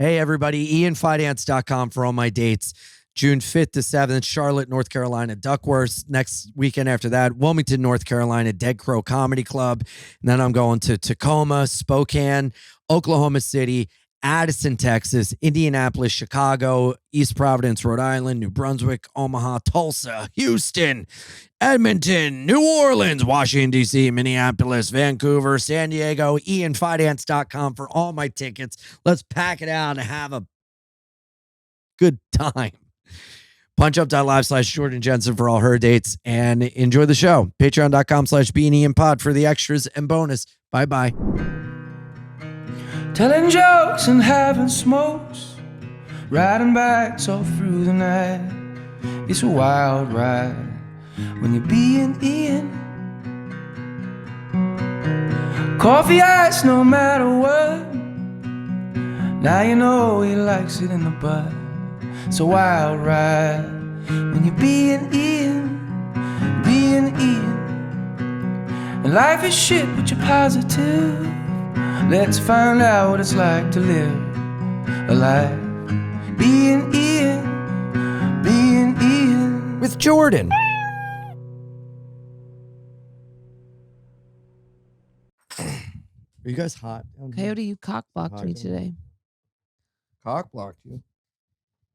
Hey, everybody. Fidance.com for all my dates. June 5th to 7th, Charlotte, North Carolina, Duckworth. Next weekend after that, Wilmington, North Carolina, Dead Crow Comedy Club. And then I'm going to Tacoma, Spokane, Oklahoma City, Addison, Texas, Indianapolis, Chicago, East Providence, Rhode Island, New Brunswick, Omaha, Tulsa, Houston, Edmonton, New Orleans, Washington, D.C., Minneapolis, Vancouver, San Diego. Fidance.com for all my tickets. Let's pack it out and have a good time. Punchup.live/Jordan Jensen for all her dates, and enjoy the show. Patreon.com/BeanIanPod for the extras and bonus. Bye-bye. Telling jokes and having smokes, riding bikes all through the night. It's a wild ride when you're being Ian. Coffee ice no matter what. Now you know he likes it in the butt. It's a wild ride when you're being Ian, being Ian. And life is shit, but you're positive. Let's find out what it's like to live a life being Ian, being Ian. With Jordan. Are you guys hot? Coyote, you cock-blocked me today. Cock blocked you?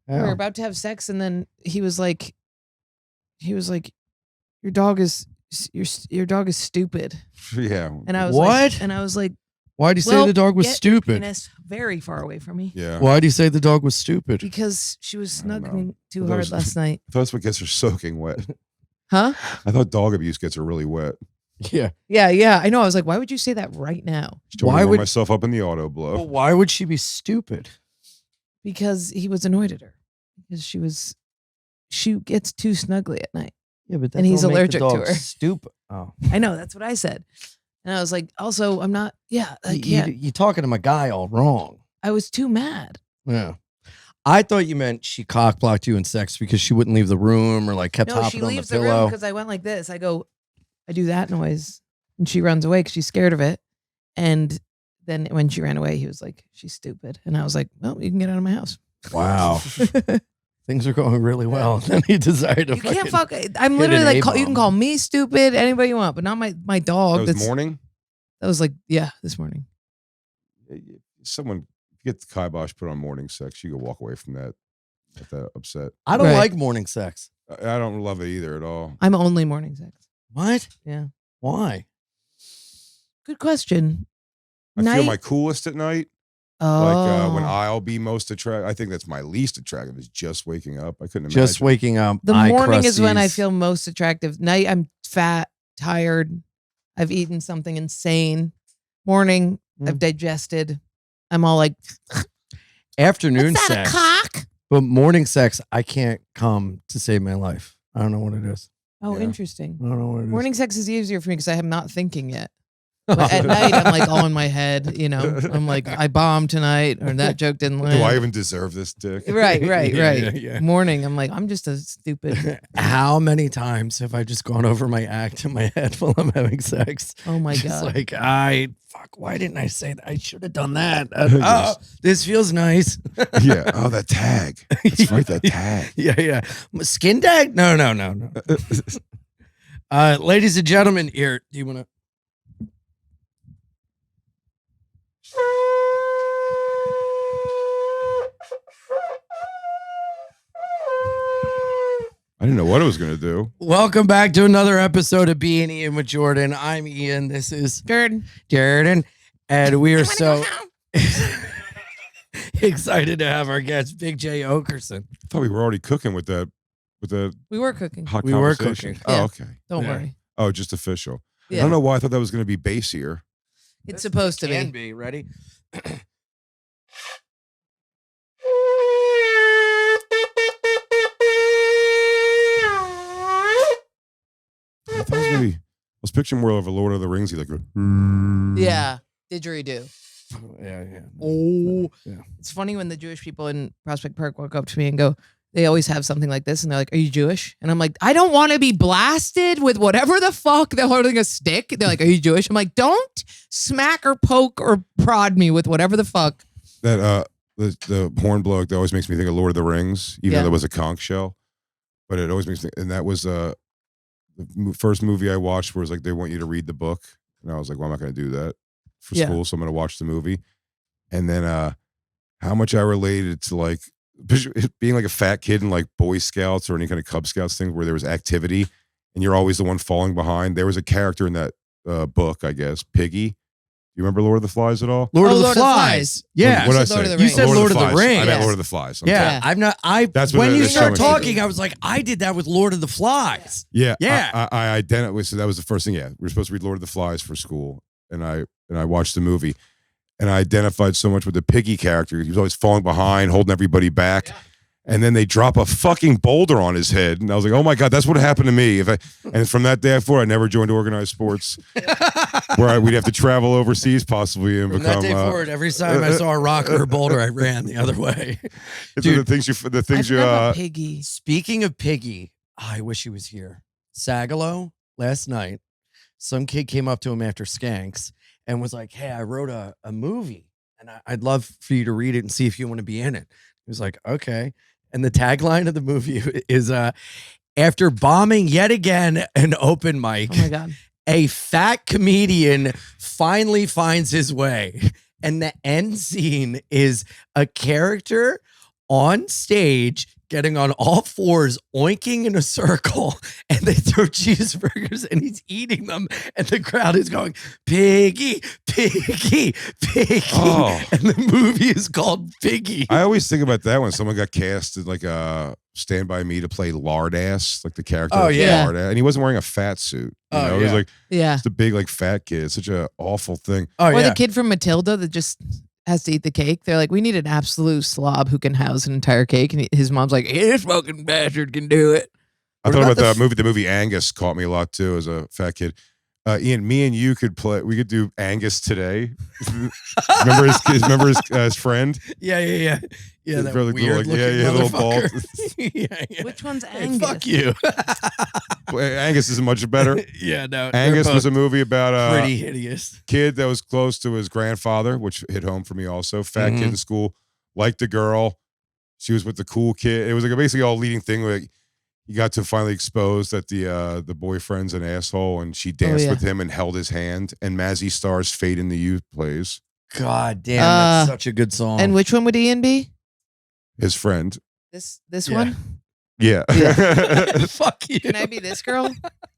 We were about to have sex, and then he was like, your dog is stupid. Yeah. And I was What? like, and I was like, Why'd you say the dog was get stupid? your penis very far away from me. Yeah. Why'd you say the dog was stupid? Because she was I don't know. snuggling too Well, hard those- last night. I thought that's what gets her soaking wet. Huh? I thought dog abuse gets her really wet. Yeah. Yeah. I know. I was like, why would you say that right now? She told me Why to warm would- myself up in the auto blow. Well, why would she be stupid? Because he was annoyed at her. Because she gets too snuggly at night. Yeah, but And he's allergic to her. Stupid. Oh. I know. That's what I said. And I was like, also, I'm not, You talking to my guy all wrong. I was too mad. Yeah. I thought you meant she cock blocked you in sex because she wouldn't leave the room or like kept No, she hopping on the leaves the room pillow. because I went like this. I do that noise, and she runs away because she's scared of it. And then when she ran away, he was like, she's stupid. And I was like, well, you can get out of my house. Wow. Things are going really well. Then he decided to You can't fucking- fuck. I'm hit literally an like, A-bomb. you can call me stupid, anybody you want, but not my dog. That was morning. That was like, yeah, this morning. Someone get the kibosh put on morning sex. You can walk away from that. Get that upset. I don't Right. like morning sex. I don't love it either at all. I'm only morning sex. What? Yeah. Why? Good question. I feel my coolest at night. Oh. Like when I'll be most attractive. I think that's my least attractive is just waking up. I couldn't imagine. Just waking up. The eye morning is when I crusties. feel most attractive. Night, I'm fat, tired. I've eaten something insane. Morning, I've digested. I'm all like, afternoon "What's that, sex. a cock?" But morning sex, I can't come to save my life. I don't know what it is. Oh, Yeah. interesting. I don't know what it is. Morning sex is easier for me because I am not thinking yet. But at night, I'm like all in my head. You know, I'm like, I bombed tonight, or that joke didn't land. Do I even deserve this dick? Right. Yeah. Morning, I'm like, I'm just a stupid. How many times have I just gone over my act in my head while I'm having sex? Oh my Just god. like, why didn't I say that? I should have done that. Oh, this feels nice. Yeah. Oh, that tag. That's right. That tag. Yeah. Skin tag? No. Ladies and gentlemen, here, do you want to? I didn't know what I was gonna do. Welcome back to another episode of Bein Ian with Jordan. I'm Ian. This is Jordan. And we are so excited to have our guest, Big Jay Oakerson. I thought we were already cooking with the We were cooking. hot We were conversation. cooking. Oh, Yeah. okay. Don't Yeah. worry. Oh, just official. I Yeah. don't know why I thought that was gonna be bassier. It's supposed to Can be. be. Ready? I thought it was gonna be. I was picturing more of a Lord of the Rings. Like, Yeah. Didgeridoo. Yeah. Oh. Yeah. It's funny when the Jewish people in Prospect Park walk up to me and go, they always have something like this, and they're like, "Are you Jewish?" And I'm like, "I don't want to be blasted with whatever the fuck they're holding a stick." They're like, "Are you Jewish?" I'm like, "Don't smack or poke or prod me with whatever the fuck." that the horn blow that always makes me think of Lord of the Rings, even Yeah. though there was a conch shell. But it always makes me, and that was the first movie I watched where it was like they want you to read the book, and I was like, well, I'm not going to do that for Yeah. school, so I'm going to watch the movie. And then how much I related to like being like a fat kid in like Boy Scouts or any kind of Cub Scouts thing where there was activity, and you're always the one falling behind. There was a character in that book, I guess, Piggy. You remember Lord of the Flies at all? Lord of the Lord of the Flies. Flies. Yeah. What did I said Lord say? of the You said Lord of the Flies. Rings. I meant Yes. Lord of the Flies. I'm Yeah. sorry. I'm not. I. That's what when it you is start showing. talking, I was like, I did that with Lord of the Flies. Yeah, Yeah. I identified. So that was the first thing. Yeah, we were supposed to read Lord of the Flies for school, and I watched the movie, and I identified so much with the Piggy character. He was always falling behind, holding everybody back. And then they drop a fucking boulder on his head, and I was like, "Oh my god, that's what happened to me." And from that day forward, I never joined organized sports, where we'd have to travel overseas possibly and From become. that day forward, every time I saw a rock or a boulder, I ran the other way. Dude, the things I forgot about Piggy. Speaking of Piggy, I wish he was here. Sagalo last night, some kid came up to him after Skanks and was like, "Hey, I wrote a movie, and I'd love for you to read it and see if you want to be in it." He was like, "Okay." And the tagline of the movie is after bombing yet again an open mic, Oh my God. a fat comedian finally finds his way. And the end scene is a character on stage getting on all fours, oinking in a circle, and they throw cheeseburgers and he's eating them, and the crowd is going, "Piggy, Piggy, Piggy." Oh. And the movie is called Piggy. I always think about that when someone got cast as like a Stand By Me to play Lard Ass, like the character. Oh, of yeah. Lard Ass, and he wasn't wearing a fat suit. You know, he was yeah. like Yeah. just a big like fat kid. It's such an awful thing. Oh, Or yeah. the kid from Matilda that just has to eat the cake. They're like, we need an absolute slob who can house an entire cake. And his mom's like, hey, this fucking bastard can do it. I What thought about about the the movie Angus caught me a lot too as a fat kid. Ian, me and you could play. We could do Angus today. remember his friend? Yeah. Yeah, His that brother, weird like, looking little bald. motherfucker. yeah. Which one's Hey, Angus? fuck you. Angus isn't much better. Yeah, no. Angus they're was a both movie about a pretty hideous. kid that was close to his grandfather, which hit home for me also. Fat Mhm. kid in school, liked a girl. She was with the cool kid. It was like basically all leading thing where he got to finally expose that the boyfriend's an asshole, and she danced yeah. with him and held his hand. And Mazzy Star's Fate in the Youth plays God damn, that's Uh, such a good song. And which one would Ian be? his friend. This Yeah. one? Yeah. Fuck you. Can I be this girl?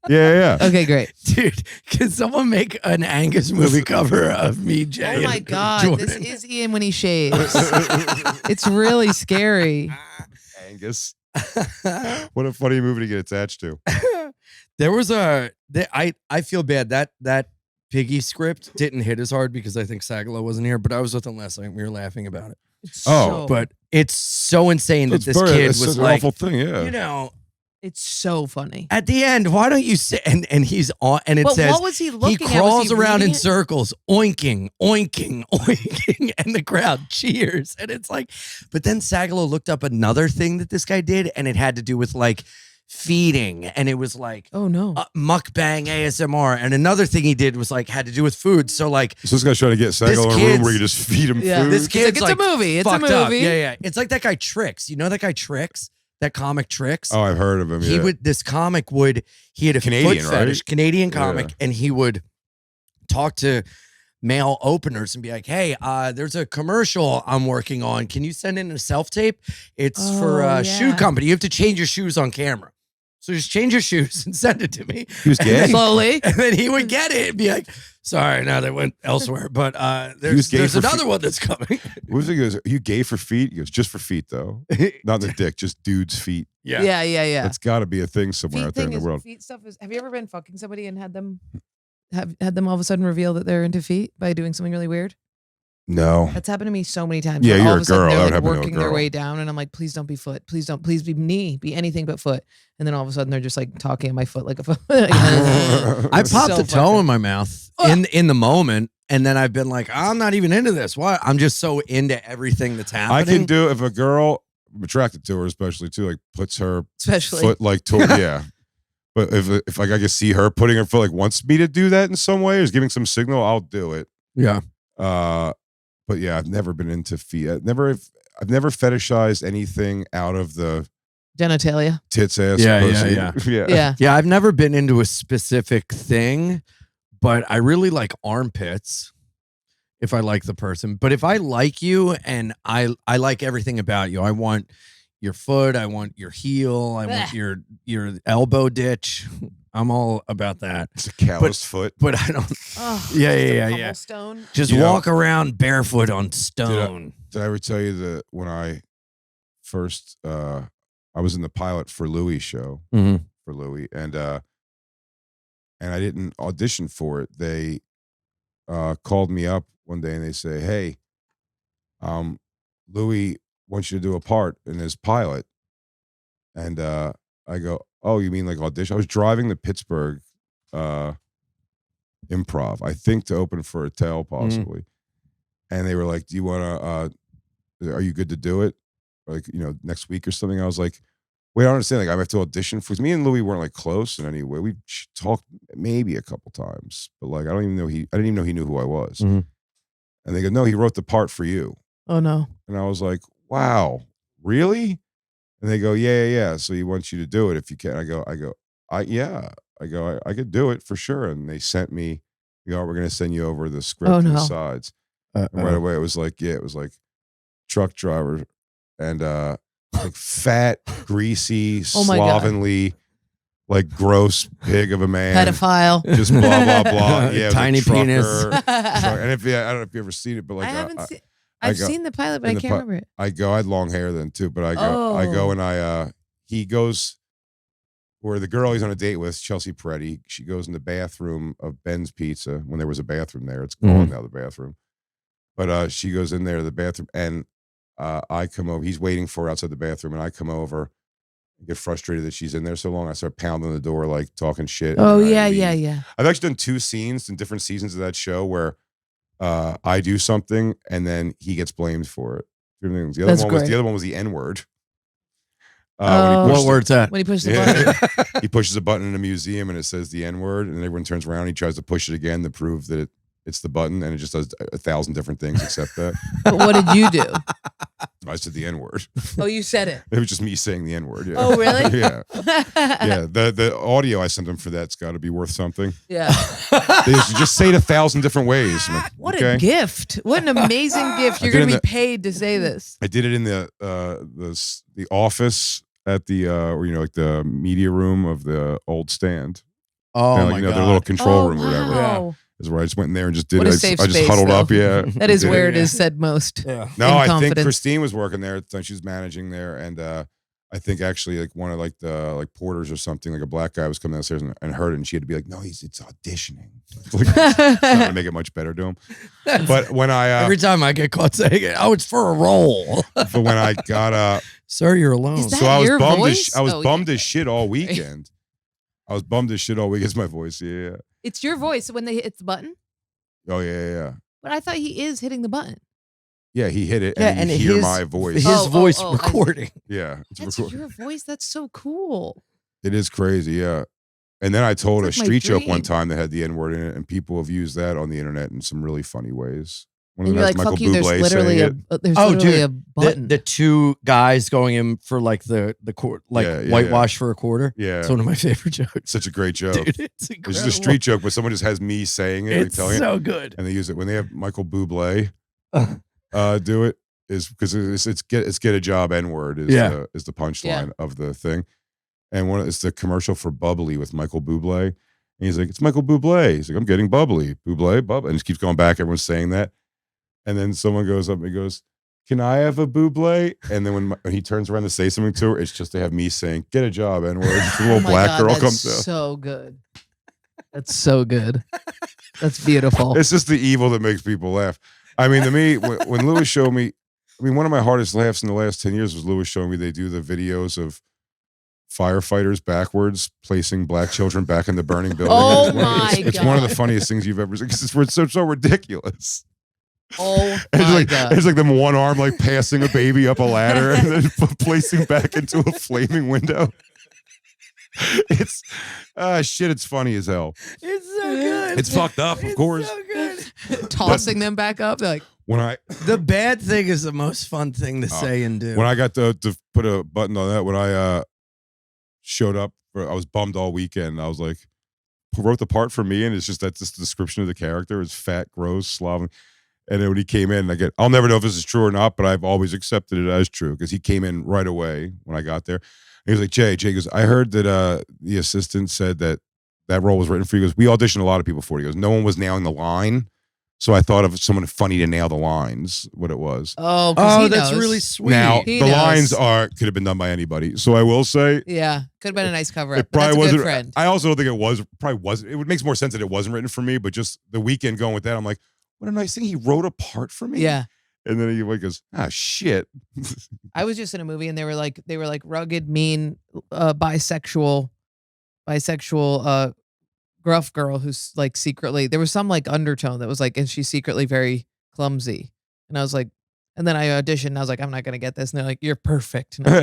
yeah. Okay, great. Dude, can someone make an Angus movie cover of me, Jay? Oh my and God. Jordan? This is Ian when he shaves. It's really scary. Angus. What a funny movie to get attached to. There was I feel bad that Piggy script didn't hit as hard because I think Sagalo wasn't here, but I was with him last night. We were laughing about it. It's Oh, But it's so insane that It's this very- kid it's was such an like, awful thing. Yeah. you know, it's so funny. at the end, why don't you say, and he's on, and it But says, what was he looking he at? Was crawls he around in reading it? circles, oinking, oinking, oinking, and the crowd cheers. And it's like, but then Sagalo looked up another thing that this guy did, and it had to do with like feeding, and it was like Oh no. mukbang ASMR, and another thing he did was like had to do with food. So like So this guy's trying to get Sagalo in a room kid's- where you just feed him Yeah. food. this kid's it's a movie. It's a fucked up. movie. Yeah. It's like that guy Tricks. You know that guy Tricks? That comic Tricks? Oh, I've heard of him. He Yeah. would, this comic would, he had a Canadian, foot fetish, right? Canadian comic, Yeah. and he would talk to male openers and be like, hey, there's a commercial I'm working on. Can you send in a self-tape? It's for Oh, a shoe yeah. company. You have to change your shoes on camera. So just change your shoes and send it to me. He was gay. Slowly. And then he would get it and be like, sorry, no, they went elsewhere. But was gay there's for another feet. one that's coming. What was he goes? Are you gay for feet? He goes, just for feet though. Not the dick, just dudes' feet. Yeah. That's got to be a thing somewhere out there in the world. Feet stuff is. Have you ever been fucking somebody and had them all of a sudden reveal that they're into feet by doing something really weird? No. That's happened to me so many times. Yeah, where you're all a of a sudden girl. That They're would like happen to a working their girl. way down, and I'm like, please don't be foot. Please be knee. Be anything but foot. And then all of a sudden they're just like talking at my foot like a foot. I It's popped so a toe fucked up. in my mouth in the moment, and then I've been like, I'm not even into this. Why? I'm just so into everything that's happening. I can do if a girl, I'm attracted to her especially too, like puts her Especially. foot like toward yeah. But if like I can see her putting her foot like wants me to do that in some way or is giving some signal, I'll do it. Yeah. But but yeah, I've never been into feet. I've never fetishized anything out of the Genitalia. tits, ass, Yeah, pussy. yeah. Yeah. Yeah, I've never been into a specific thing, but I really like armpits if I like the person. But if I like you and I like everything about you, I want your foot, I want your heel, I want your elbow ditch. I'm all about that. It's a calloused foot. But I don't. Oh, Yeah. cobblestone. Just walk around barefoot on stone. Did I ever tell you that when I first I was in the pilot for Louie show for Louie, and I didn't audition for it. They called me up one day and they say, "Hey, Louie wants you to do a part in his pilot." And I go, "Oh, you mean like audition?" I was driving to Pittsburgh Improv, I think, to open for a tale possibly. And they were like, "Do you want to, are you good to do it? Like, next week or something?" I was like, "Wait, I don't understand. Like, I have to audition for," because me and Louie weren't like close in any way. We talked maybe a couple times, but like, I didn't even know he knew who I was. And they go, "No, he wrote the part for you." Oh no. And I was like, "Wow, really?" And they go, yeah. So he wants you to do it if you can. I go, I could do it for sure. And they sent me, we're going to send you over the script and the sides. And right away, it was like truck driver and like fat, greasy, slovenly, like gross pig of a man. Pedophile. Just blah, blah, blah. Yeah. Tiny penis. And I don't know if you ever seen it, but like, I haven't seen. I've seen the pilot, but I can't remember it. I had long hair then too, but I go and he goes where the girl he's on a date with, Chelsea Peretti, she goes in the bathroom of Ben's Pizza when there was a bathroom there. It's gone now, the bathroom. But she goes in there to the bathroom and I come over. He's waiting for her outside the bathroom and I come over and get frustrated that she's in there so long. I start pounding the door, like talking shit. Oh, yeah. I've actually done 2 scenes in different seasons of that show where I do something and then he gets blamed for it. The other one was the N-word. What word's that? When he pushes the button. He pushes a button in a museum and it says the N-word and everyone turns around and he tries to push it again to prove that it's the button and it just does 1,000 different things except that. But what did you do? I said the N-word. Oh, you said it. It was just me saying the N-word. Yeah. Oh, really? Yeah. Yeah. The audio I sent him for that's got to be worth something. Yeah. They just say it 1,000 different ways. I'm like, what okay. a gift. What an amazing gift. You're going to be paid to say this. I did it in the office at the like the media room of the old stand. Oh, my God. Their little control room or whatever. Wow. Is where I just went in there and just did What it. a safe I just space, huddled though. up. Yeah. That is where it is said most. Yeah. No, I think confidence. Christine was working there. She was managing there. And I think actually like one of like the porters or something, like a black guy was coming downstairs and heard it. And she had to be like, "No, it's auditioning." Like, it's not going to make it much better to him. But when I... every time I get caught saying it, "Oh, it's for a role." But when I got... Sir, you're alone. Is that so I was your bummed voice? I was bummed as shit all weekend. I was bummed as shit all weekend. It's my voice. Yeah. It's your voice when they hit the button? Oh, yeah. But I thought he is hitting the button. Yeah, he hit it, Yeah, and you hear my voice. His voice I see. recording. Yeah, it's That's recorded. your voice? That's so cool. It is crazy, yeah. And then I told It's a like my street joke one dream. time that had the N-word in it, and people have used that on the internet in some really funny ways. One And of you're them like, has fuck Michael you, there's Bublé literally saying it. there's Oh, literally dude, a button. The 2 guys going in for like the whitewash for a quarter. Yeah. It's one of my favorite jokes. Such a great joke. Dude, it's It's incredible. just a street joke, but someone just has me saying it, It's like telling so it, good. and they use it when they have Michael Bublé do it. Is because it's get a job N-word is the punchline of the thing, and it's the commercial for Bubbly with Michael Bublé, and he's like, "It's Michael Bublé." He's like, "I'm getting bubbly, Bublé, and just keeps going back. Everyone's saying that, and then someone goes up and he goes, "Can I have a Bublé?" And then when he turns around to say something to her, it's just to have me saying, "Get a job N-word." Just a little Oh my black God, girl that's comes out. so good. That's so good. That's beautiful. It's just the evil that makes people laugh. I mean, to me, when Louis showed me, I mean, one of my hardest laughs in the last 10 years was Louis showing me they do the videos of firefighters backwards placing black children back in the burning building. Oh It's my one of the God. funniest things you've ever seen because it's so ridiculous. Oh It's my like, God. it's like them one arm like passing a baby up a ladder and then placing back into a flaming window. It's shit. It's funny as hell. It's so good. It's fucked up, of course. So good. Tossing them back up. They're like, The bad thing is the most fun thing to say and do. When I got to put a button on that, when I showed up, I was bummed all weekend. I was like, who wrote the part for me? And it's just that's just the description of the character is fat, gross, Slavic. And then when he came in, I'll never know if this is true or not, but I've always accepted it as true because he came in right away when I got there. And he was like, Jay goes, I heard that the assistant said that role was written for you. He goes, we auditioned a lot of people for it. He goes, no one was nailing the line. So I thought of someone funny to nail the lines, what it was. Oh, that's really sweet. Now, He the knows. lines could have been done by anybody. So I will say. Yeah, could have been a nice cover up. It probably That's a wasn't. good friend. I also don't think it probably wasn't. It makes more sense that it wasn't written for me, but just the weekend going with that, I'm like, what a nice thing. He wrote a part for me. Yeah. And then he goes, shit. I was just in a movie and they were like rugged, mean, bisexual, gruff girl who's like secretly, there was some like undertone that was like, and she's secretly very clumsy. And I was like, and then I auditioned and I was like, I'm not going to get this. And they're like, you're perfect. And I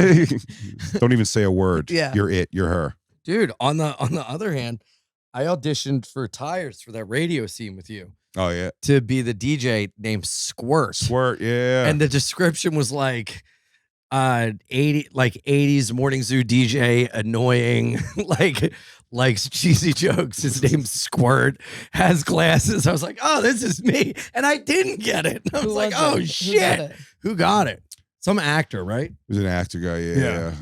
was like, Don't even say a word. Yeah. You're it. You're her. Dude, on the other hand, I auditioned for Tires for that radio scene with you Oh, yeah. to be the DJ named Squirt. Squirt. Yeah. And the description was like 80s morning zoo DJ, annoying, like cheesy jokes. His name's Squirt, has glasses. I was like, oh, this is me. And I didn't get it. I was Who like, was oh it? shit. Who got it? Some actor, right? He was an actor guy. Yeah.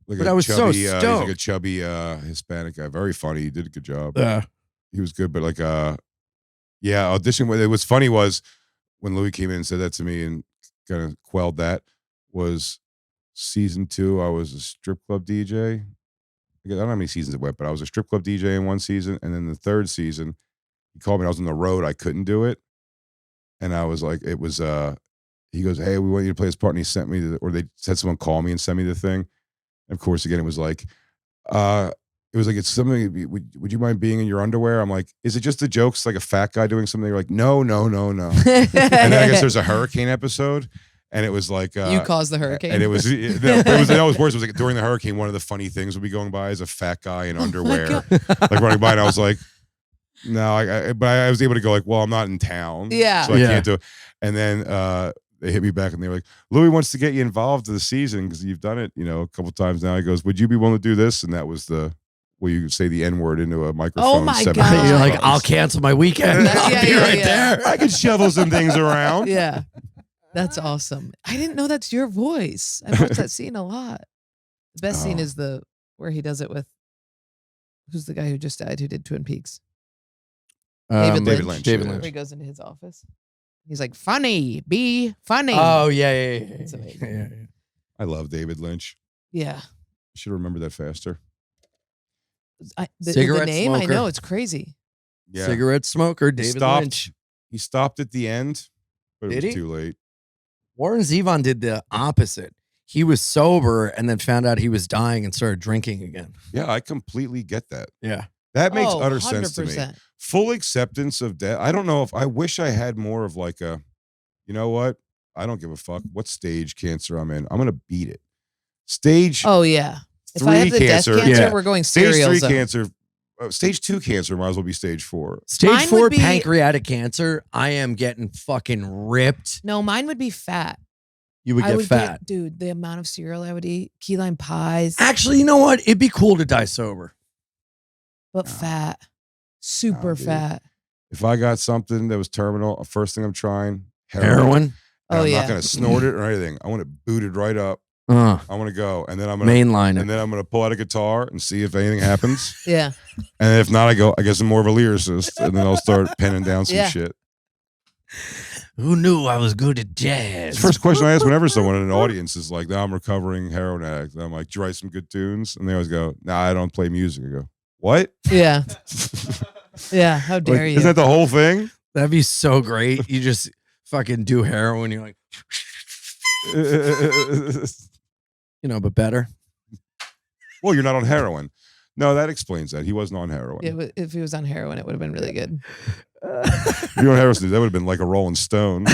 Like But a I was so chubby, he's like a stoked. chubby Hispanic guy. Very funny. He did a good job. Yeah. He was good, but audition. What was funny was when Louie came in and said that to me and kind of quelled that was season 2. I was a strip club DJ. I don't know how many seasons it went, but I was a strip club DJ in one season. And then the third season, he called me. I was on the road. I couldn't do it. And I was like, it was, he goes, hey, we want you to play this part. And he sent me, they said someone call me and send me the thing. And of course, again, it was like, it's something, would you mind being in your underwear? I'm like, is it just the jokes like a fat guy doing something? They're like, no. And then I guess there's a hurricane episode. And it was like you caused the hurricane. and it was worse. It was like during the hurricane, one of the funny things would be going by is a fat guy in underwear, like running by, and I was like, no, but I was able to go like, well, I'm not in town, Yeah. so I can't do it. And then they hit me back and they were like, Louie wants to get you involved in the season because you've done it, a couple times now. He goes, would you be willing to do this? And that was you could say the N-word into a microphone. Oh my 7 God. times. You're like, I'll cancel my weekend. I'll be right there. I could shovel some things around. Yeah. That's awesome. I didn't know that's your voice. I watched that scene a lot. The best scene is where he does it with, who's the guy who just died who did Twin Peaks? David Lynch. David Where Lynch. he goes into his office. He's like, funny, be funny. Oh, yeah. It's amazing. Yeah. I love David Lynch. Yeah. Should have remembered that faster. The Cigarette name, I smoker. know, it's crazy. Yeah. Cigarette smoker, He David stopped. Lynch. He stopped at the end, but it Did was he? too late. Warren Zevon did the opposite. He was sober and then found out he was dying and started drinking again. Yeah, I completely get that. Yeah. That makes Oh, utter sense to me. 100%. Full acceptance of death. I don't know if I wish I had more of like a, you know what? I don't give a fuck what stage cancer I'm in. I'm gonna beat it. Stage Oh, yeah. If 3 I have the cancer. death cancer, Yeah. we're going Stage serial 3 zone. cancer. Stage 2 cancer might as well be stage 4. Stage Mine 4 would be- pancreatic cancer. I am getting fucking ripped. No, mine would be fat. You would I get would fat. dude, the amount of cereal I would eat, key lime pies, Actually, you know what? It'd be cool to die sober. but fat, super dude. fat. If I got something that was terminal, first thing I'm trying, Heroin. And Oh, I'm yeah. not gonna snort it or anything. I want it booted right up. I want to go, and then I'm gonna Mainline and it. then I'm gonna pull out a guitar and see if anything happens. Yeah. And if not, I guess I'm more of a lyricist, and then I'll start penning down some Yeah. shit. Who knew I was good at The jazz? first question I ask whenever someone in an audience is like, "No, I'm recovering heroin addict." And I'm like, "Do you write some good tunes?" And they always go, "Nah, I don't play music." I go, "What? Yeah. Yeah. How dare Like, you? isn't that the whole thing?" That'd be so great. You just fucking do heroin. You're like, but better. Well, you're not on heroin. No, that explains that. He wasn't on heroin. If he was on heroin, it would have been really good. If you're on heroin, that would have been like a Rolling Stone.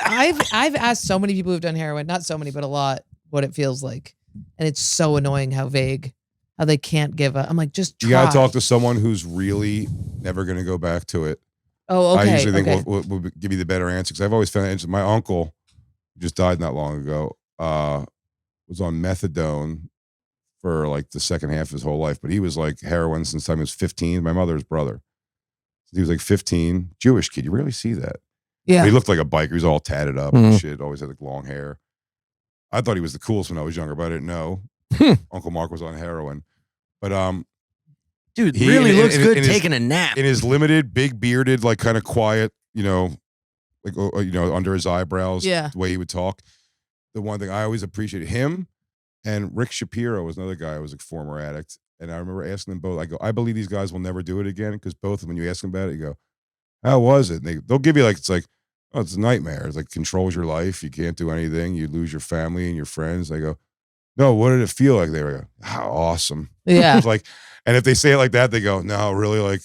I've asked so many people who've done heroin, not so many, but a lot, what it feels like. And it's so annoying how vague, how they can't give up. I'm like, just try. You gotta talk to someone who's really never gonna go back to it. Oh, okay. I usually think okay. will give you the better answer because I've always found my uncle, who just died not long ago, was on methadone for like the second half of his whole life, but he was like heroin since the time he was 15. My mother's brother. He was like 15, Jewish kid. You rarely see that. Yeah. But he looked like a biker. He was all tatted up and shit. Always had like long hair. I thought he was the coolest when I was younger, but I didn't know. Uncle Mark was on heroin. But dude, he really looks good in taking a nap. In his limited, big bearded, like kind of quiet, like under his eyebrows, Yeah. the way he would talk. The one thing I always appreciated him and Rick Shapiro was another guy who was a former addict. And I remember asking them both, I go, I believe these guys will never do it again. Because both of them, when you ask them about it, you go, how was it? And they'll give you it's like, oh, it's a nightmare. It's like controls your life. You can't do anything. You lose your family and your friends. They go, no, what did it feel like? They were, how awesome. Yeah. It's like, and if they say it like that, they go, no, really like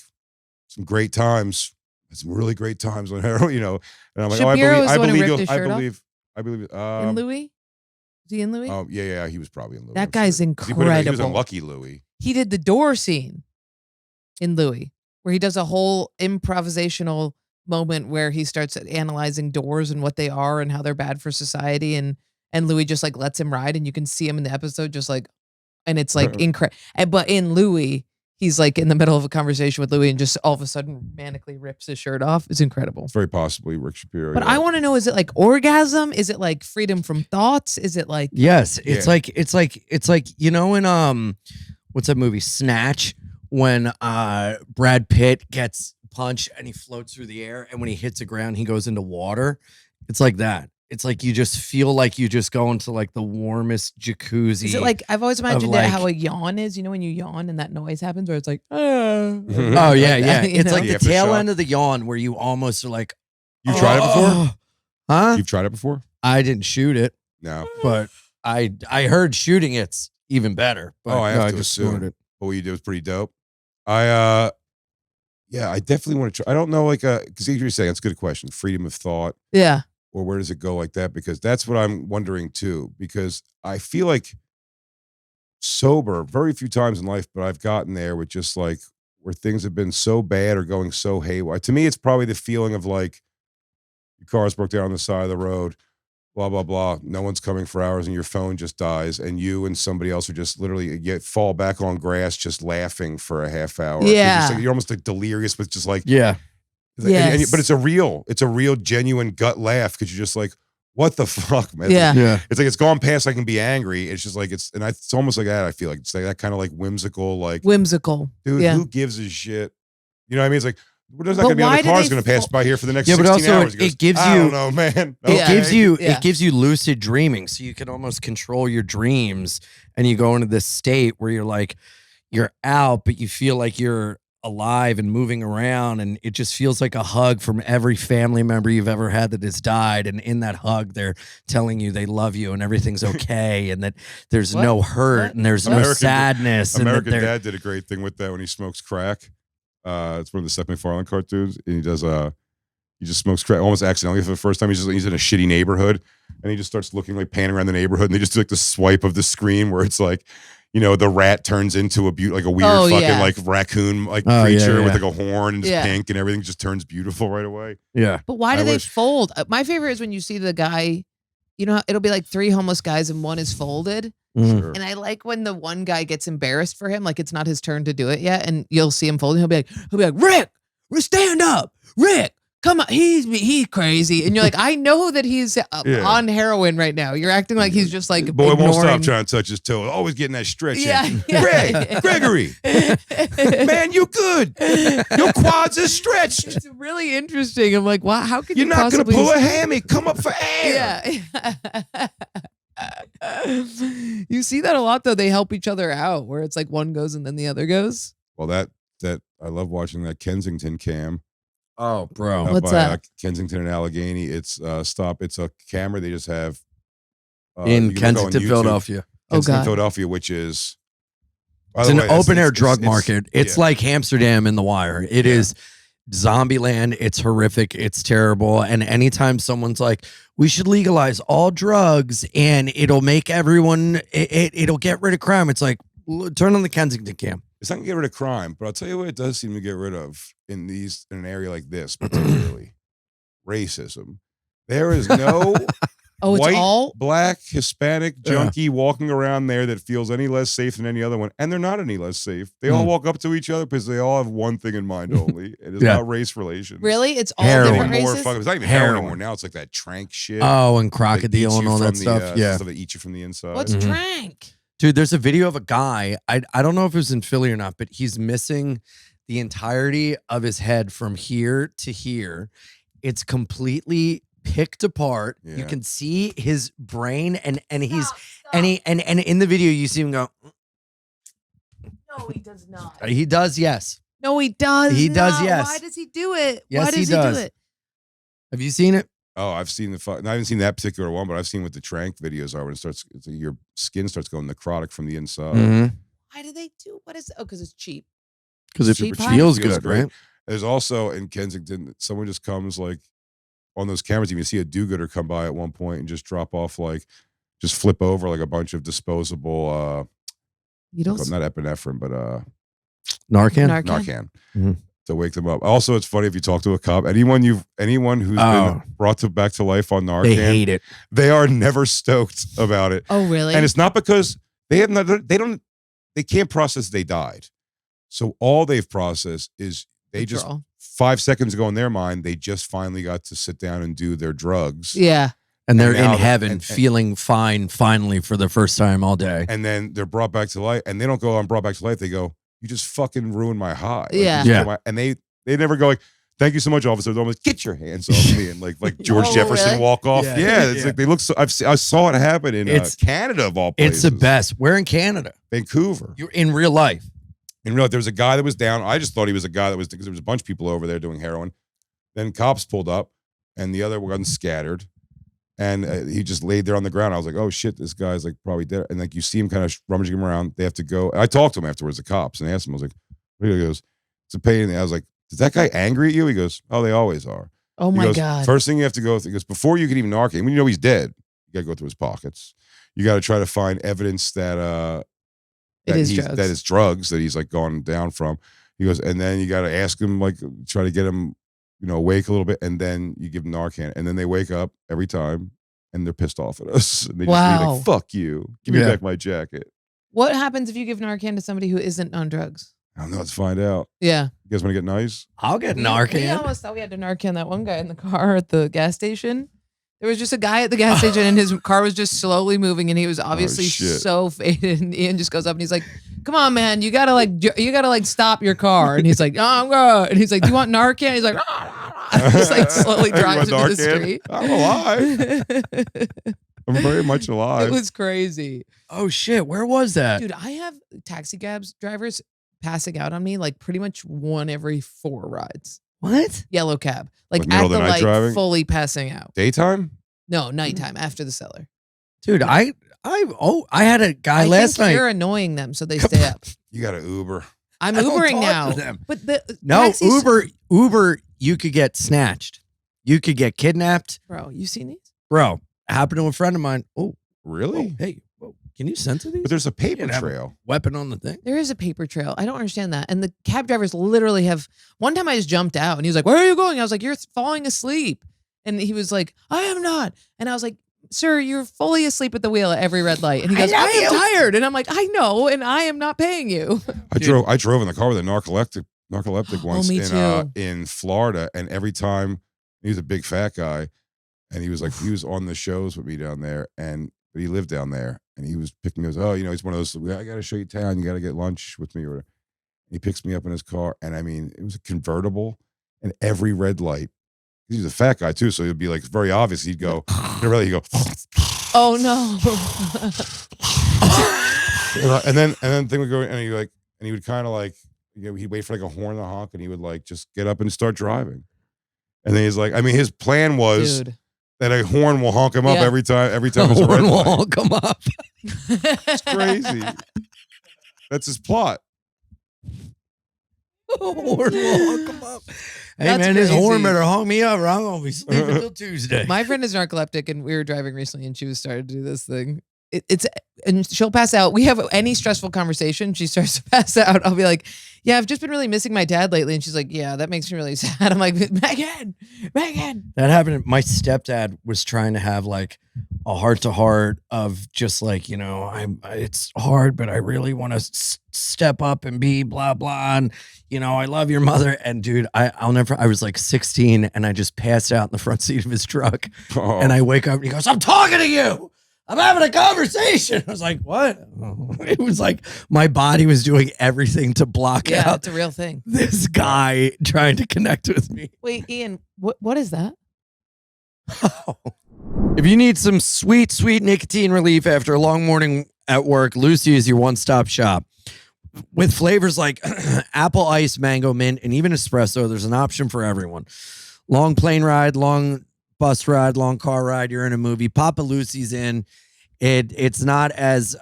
some great times. Some really great times on heroin, And I'm like, Shapiro I believe ripped you. his shirt off? I believe. In Louie? Is he in Louie? Oh yeah, he was probably in Louie. That I'm guy's sure. incredible. He was in Lucky Louie. He did the door scene in Louie, where he does a whole improvisational moment where he starts analyzing doors and what they are and how they're bad for society, and Louie just like lets him ride, and you can see him in the episode just like, and it's like incredible. But in Louie, he's like in the middle of a conversation with Louie and just all of a sudden manically rips his shirt off. It's incredible. It's very possibly Rick Shapiro. But I want to know, is it like orgasm? Is it like freedom from thoughts? Is it like Yes, it's like in what's that movie Snatch, when Brad Pitt gets punched and he floats through the air, and when he hits the ground he goes into water. It's like that. It's like you just feel like you just go into like the warmest jacuzzi. Is it like, I've always imagined like, how a yawn is, when you yawn and that noise happens where it's like, oh yeah, yeah. It's like the after tail shock. end of the yawn where you almost are like, You've tried it before? Huh? You've tried it before? I didn't shoot it, No. but I heard shooting it's even better. But I no, have to just assume. snorted. But what you did was pretty dope. I definitely want to try. I don't know, like, because you're saying it's a good question. Freedom of thought, yeah. or where does it go like that? Because that's what I'm wondering too. Because I feel like sober very few times in life, but I've gotten there with just like where things have been so bad or going so haywire. To me, it's probably the feeling of like your car's broke down on the side of the road, blah, blah, blah. No one's coming for hours and your phone just dies. And you and somebody else are just literally fall back on grass, just laughing for a half hour. Yeah. You're almost like delirious with just like, Yeah. Yes. but it's a real genuine gut laugh. Because you're just like, what the fuck, man? Yeah. Yeah. It's like, it's gone past I can be angry. It's just like, it's almost like that. I feel like it's like that kind of like whimsical, like, Whimsical. dude, Yeah. who gives a shit? You know what I mean? It's like, there's not But going to be why other do cars they going to pass by here for the next 16 but also hours. it gives I you- don't know, man. Yeah. It Yeah. gives you lucid dreaming, so you can almost control your dreams, and you go into this state where you're like, you're out, but you feel like you're alive and moving around, and it just feels like a hug from every family member you've ever had that has died. And in that hug, they're telling you they love you and everything's okay, and that there's What? no hurt What? and there's no American- sadness. American and that Dad did a great thing with that when he smokes crack. It's one of the Seth MacFarlane cartoons, and he does he just smokes crack almost accidentally for the first time. He's in a shitty neighborhood, and he just starts looking like panning around the neighborhood, and they just do like the swipe of the screen where it's like, the rat turns into a weird fucking like raccoon creature with like a horn and it's pink and everything just turns beautiful right away. Yeah. But why do I they wish- fold? My favorite is when you see the guy, it'll be like three homeless guys and one is folded. Mm. Sure. And I like when the one guy gets embarrassed for him, like it's not his turn to do it yet, and you'll see him folding. He'll be like, Rick, stand up, Rick, come on, he's crazy, and you're like, I know that he's on heroin right now. You're acting like he's just like Boy won't stop ignoring. trying to touch his toe. Always getting that stretch Yeah, in. yeah. Ray, Gregory, man, you good. Your quads are stretched. It's really interesting. I'm like, wow, how could You're you not going to possibly pull a hammy. Come up for air. Yeah. You see that a lot though. They help each other out where it's like one goes and then the other goes. Well, that I love watching that Kensington cam. Oh, bro. Up What's by, that? Kensington and Allegheny. It's It's a camera they just have In you can look on Kensington, YouTube. Philadelphia. Kensington, God. Philadelphia, which is by It's the an way, that's- open air it's- drug it's- market. It's yeah. like Amsterdam in The Wire. It is zombie land. It's horrific. It's terrible. And anytime someone's like, we should legalize all drugs and it'll make everyone, it'll get rid of crime. It's like, turn on the Kensington cam. It's not gonna get rid of crime, but I'll tell you what it does seem to get rid of in an area like this, particularly racism. There is no Oh, it's white, all black, Hispanic junkie walking around there that feels any less safe than any other one, and they're not any less safe. They all walk up to each other because they all have one thing in mind only. It is not race relations. really. It's all Heroin. different More races. fucking, it's not even heroin anymore. Now it's like that trank shit. Oh, and They eat crocodile you and all from that the, stuff. Yeah. stuff that eat you from the inside. What's trank? Dude, there's a video of a guy. I don't know if it was in Philly or not, but he's missing the entirety of his head from here to here. It's completely picked apart. You Yeah. can see his brain and he's and in the video you see him go. No, he does not. He does, yes. No, he does. He does, not. yes. Why does he do it? Yes, Why does he he does. do it? Have you seen it? Oh, I've seen I haven't seen that particular one, but I've seen what the trank videos are when your skin starts going necrotic from the inside. Why do they do? What is? Oh, because it's cheap. Because it Cheap feels pie? good, great. right? There's also in Kensington, someone just comes like on those cameras. You can see a do-gooder come by at one point and just drop off just flip over like a bunch of disposable, Needles. not epinephrine, but Narcan? Narcan. Mhm. To wake them up. Also, it's funny if you talk to a cop, anyone who's been brought back to life on Narcan, They hate it. they are never stoked about it. Oh, really? And it's not because they can't process they died. So all they've processed is just Withdrawal. 5 seconds ago in their mind, they just finally got to sit down and do their drugs. Yeah. And they're And now in heaven, and- feeling fine finally for the first time all day. And then they're brought back to life. And they don't go, I'm brought back to life. They go, you just fucking ruined my high. Like, Yeah. you just Yeah. ruined my-" and they never go like, thank you so much, officer. They're almost, get your hands off me. And like George Oh, Jefferson really? walk off. Yeah. Yeah. It's Yeah. like they look so, I saw it happen in Canada of all places. It's the best. We're in Canada. Vancouver. You're in real life. In real life, there was a guy that was down. I just thought he was a guy that was, because there was a bunch of people over there doing heroin. Then cops pulled up and the other one scattered. And he just laid there on the ground. I was like, oh shit, this guy's like probably dead. And like you see him kind of rummaging him around. They have to go. I talked to him afterwards, the cops, and I asked him, I was like, what? He goes, it's a pain in the. I was like, is that guy angry at you? He goes, oh, they always are. Oh He my goes, God. First thing you have to go through, he goes, before you can even Narcan, when you know he's dead, you got to go through his pockets. You got to try to find evidence that It is he's- drugs. that it's drugs that he's like gone down from. He goes, and then you got to ask him, like, try to get him, awake a little bit, and then you give them Narcan, and then they wake up every time, and they're pissed off at us, and they just be Wow. like, "Fuck you, give me Yeah. back my jacket." What happens if you give Narcan to somebody who isn't on drugs? I don't know. Let's find out. Yeah. You guys want to get nice? I'll get We Narcan. almost thought we had to Narcan that one guy in the car at the gas station. There was just a guy at the gas station and his car was just slowly moving and he was obviously shit. so faded. And Ian just goes up and he's like, come on, man, you gotta stop your car. And he's like, oh, I'm good. And he's like, do you want Narcan? He's like, he's like slowly You drives want into the Narcan? street. I'm alive. I'm very much alive. It was crazy. Oh shit, where was that? Dude, I have taxi cabs drivers passing out on me like pretty much one every 4 rides. What? Yellow cab. Like Like middle at of the the night light, driving? fully passing out. Daytime? No, nighttime after the cellar. Dude, I had a guy I last think night. you're annoying them, so they stay up. You got to Uber. I'm I don't Ubering talk now. to them. But the No, taxis- Uber, you could get snatched. You could get kidnapped. Bro, you seen these? Bro, happened to a friend of mine. Oh, Really? hey, can you censor these? But there's a paper You can have a trail. weapon on the thing. There is a paper trail. I don't understand that. And the cab drivers literally have. One time I just jumped out and he was like, where are you going? I was like, you're falling asleep. And he was like, I am not. And I was like, sir, you're fully asleep at the wheel at every red light. And he I goes, I love am you. tired. And I'm like, I know, and I am not paying you. I drove in the car with a narcoleptic once me too. in Florida, and every time he was a big fat guy, and he was on the shows with me down there, but he lived down there, and he was picking me up. Oh, he's one of those. I got to show you town. You got to get lunch with me, or whatever. He picks me up in his car, and I mean, it was a convertible, and every red light. He was a fat guy too, so it'd be like very obvious. He'd go, he'd go, Oh no. and then thing would go, and he would kind of like, he'd wait for like a horn to honk, and he would like just get up and start driving. And then he's like, I mean, his plan was Dude. that a horn will honk him up Yeah. every time there's a red Horn will light. all come up. It's crazy. That's his plot. Horn will all come up. Hey That's man, this horn crazy. better honk me up or I'm gonna be sleeping till Tuesday. My friend is narcoleptic, and we were driving recently, and she was starting to do this thing. and she'll pass out. We have any stressful conversation, she starts to pass out. I'll be like, yeah, I've just been really missing my dad lately. And she's like, yeah, that makes me really sad. I'm like, Megan. That happened. My stepdad was trying to have like a heart-to-heart of just like, it's hard, but I really want to step up and be blah, blah. And, I love your mother. And dude, I was like 16 and I just passed out in the front seat of his truck. Oh. And I wake up and he goes, I'm talking to you. I'm having a conversation. I was like, what? It was like my body was doing everything to block out it's a real thing. this guy trying to connect with me. Wait, Ian, what is that? If you need some sweet, sweet nicotine relief after a long morning at work, Lucy is your one-stop shop. With flavors like apple ice, mango, mint, and even espresso, there's an option for everyone. Long plane ride, long bus ride, long car ride, you're in a movie, Papa Lucy's in. It's not as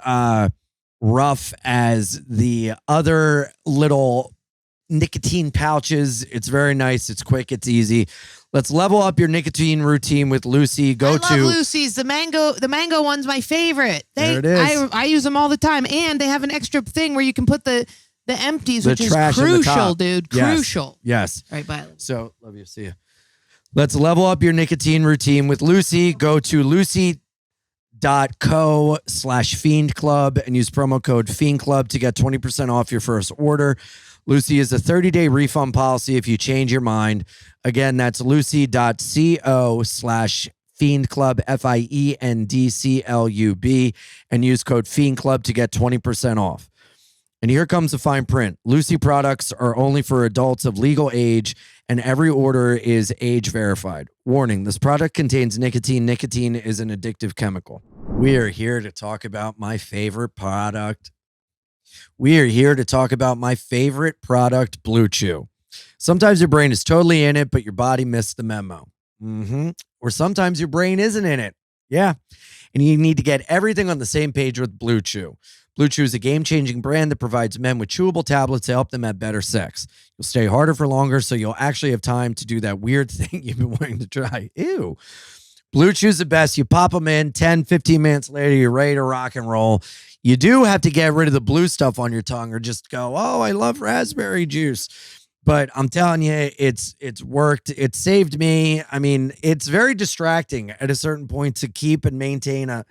rough as the other little nicotine pouches. It's very nice. It's quick. It's easy. Let's level up your nicotine routine with Lucy. I love Lucy's. The mango one's my favorite. There it is. I use them all the time, and they have an extra thing where you can put the empties, which is trash on the crucial, top. dude. Yes. Crucial. Yes. All right, bye. So, love you. See you. Let's level up your nicotine routine with Lucy. Go to lucy.co/Fiend Club and use promo code Fiend Club to get 20% off your first order. Lucy is a 30-day refund policy if you change your mind. Again, that's lucy.co/Fiend Club, FIENDCLUB, and use code Fiend Club to get 20% off. And here comes the fine print. Lucy products are only for adults of legal age, and every order is age verified. Warning, this product contains nicotine. Nicotine is an addictive chemical. We are here to talk about my favorite product. BlueChew. Sometimes your brain is totally in it, but your body missed the memo. Or sometimes your brain isn't in it. Yeah. And you need to get everything on the same page with BlueChew. BlueChew is a game-changing brand that provides men with chewable tablets to help them have better sex. You'll stay harder for longer, so you'll actually have time to do that weird thing you've been wanting to try. Ew. BlueChew's the best. You pop them in, 10, 15 minutes later, you're ready to rock and roll. You do have to get rid of the blue stuff on your tongue or just go, oh, I love raspberry juice. But I'm telling you, it's worked. It saved me. I mean, it's very distracting at a certain point to keep and maintain a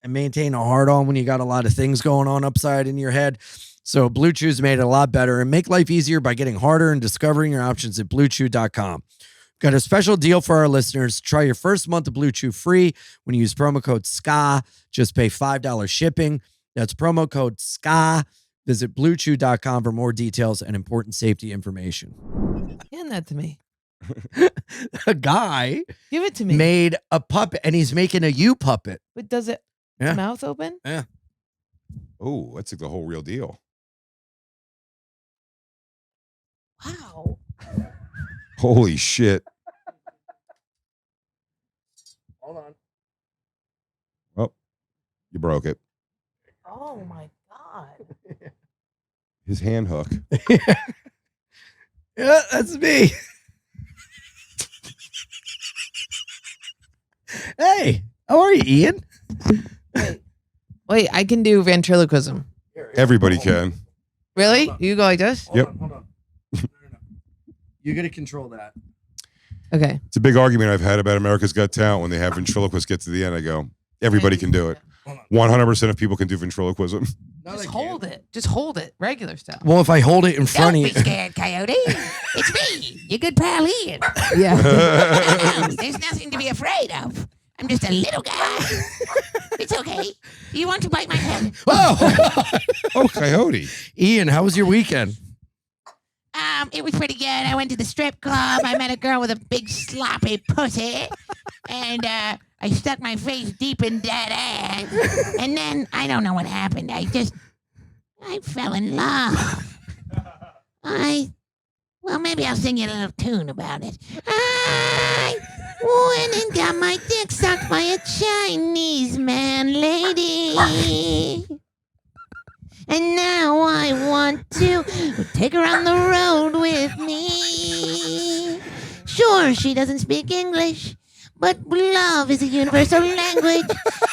hard on when you got a lot of things going on upside in your head. So BlueChew's made it a lot better and make life easier by getting harder and discovering your options at BlueChew.com. Got a special deal for our listeners. Try your first month of BlueChew free when you use promo code SKA. Just pay $5 shipping. That's promo code SKA. Visit BlueChew.com for more details and important safety information. Hand that to me. A guy Give it to me. made a puppet, and he's making a you puppet. But does it Yeah. mouth open? Yeah. Oh, that's like the whole real deal. Wow. Holy shit. Hold on. Oh, you broke it. Oh my God. His hand hook. Yeah, that's me. Hey, how are you, Ian? Wait, I can do ventriloquism. Everybody can. Really? You go like this? Yep. Hold on. No. You got to control that. Okay. It's a big argument I've had about America's Got Talent when they have ventriloquists get to the end. I go, everybody can do it. 100% of people can do ventriloquism. Just hold it. Just hold it. Regular style. Well, if I hold it in front Don't of be you. scared, Coyote. It's me, your good pal Ian. Yeah. There's nothing to be afraid of. I'm just a little guy. It's okay. You want to bite my head? Oh, Oh, Coyote. Ian, how was your weekend? It was pretty good. I went to the strip club. I met a girl with a big sloppy pussy. And I stuck my face deep in that ass. And then I don't know what happened. I fell in love. Well, maybe I'll sing you a little tune about it. I went and got my dick sucked by a Chinese man lady. And now I want to take her on the road with me. Sure, she doesn't speak English, but love is a universal language,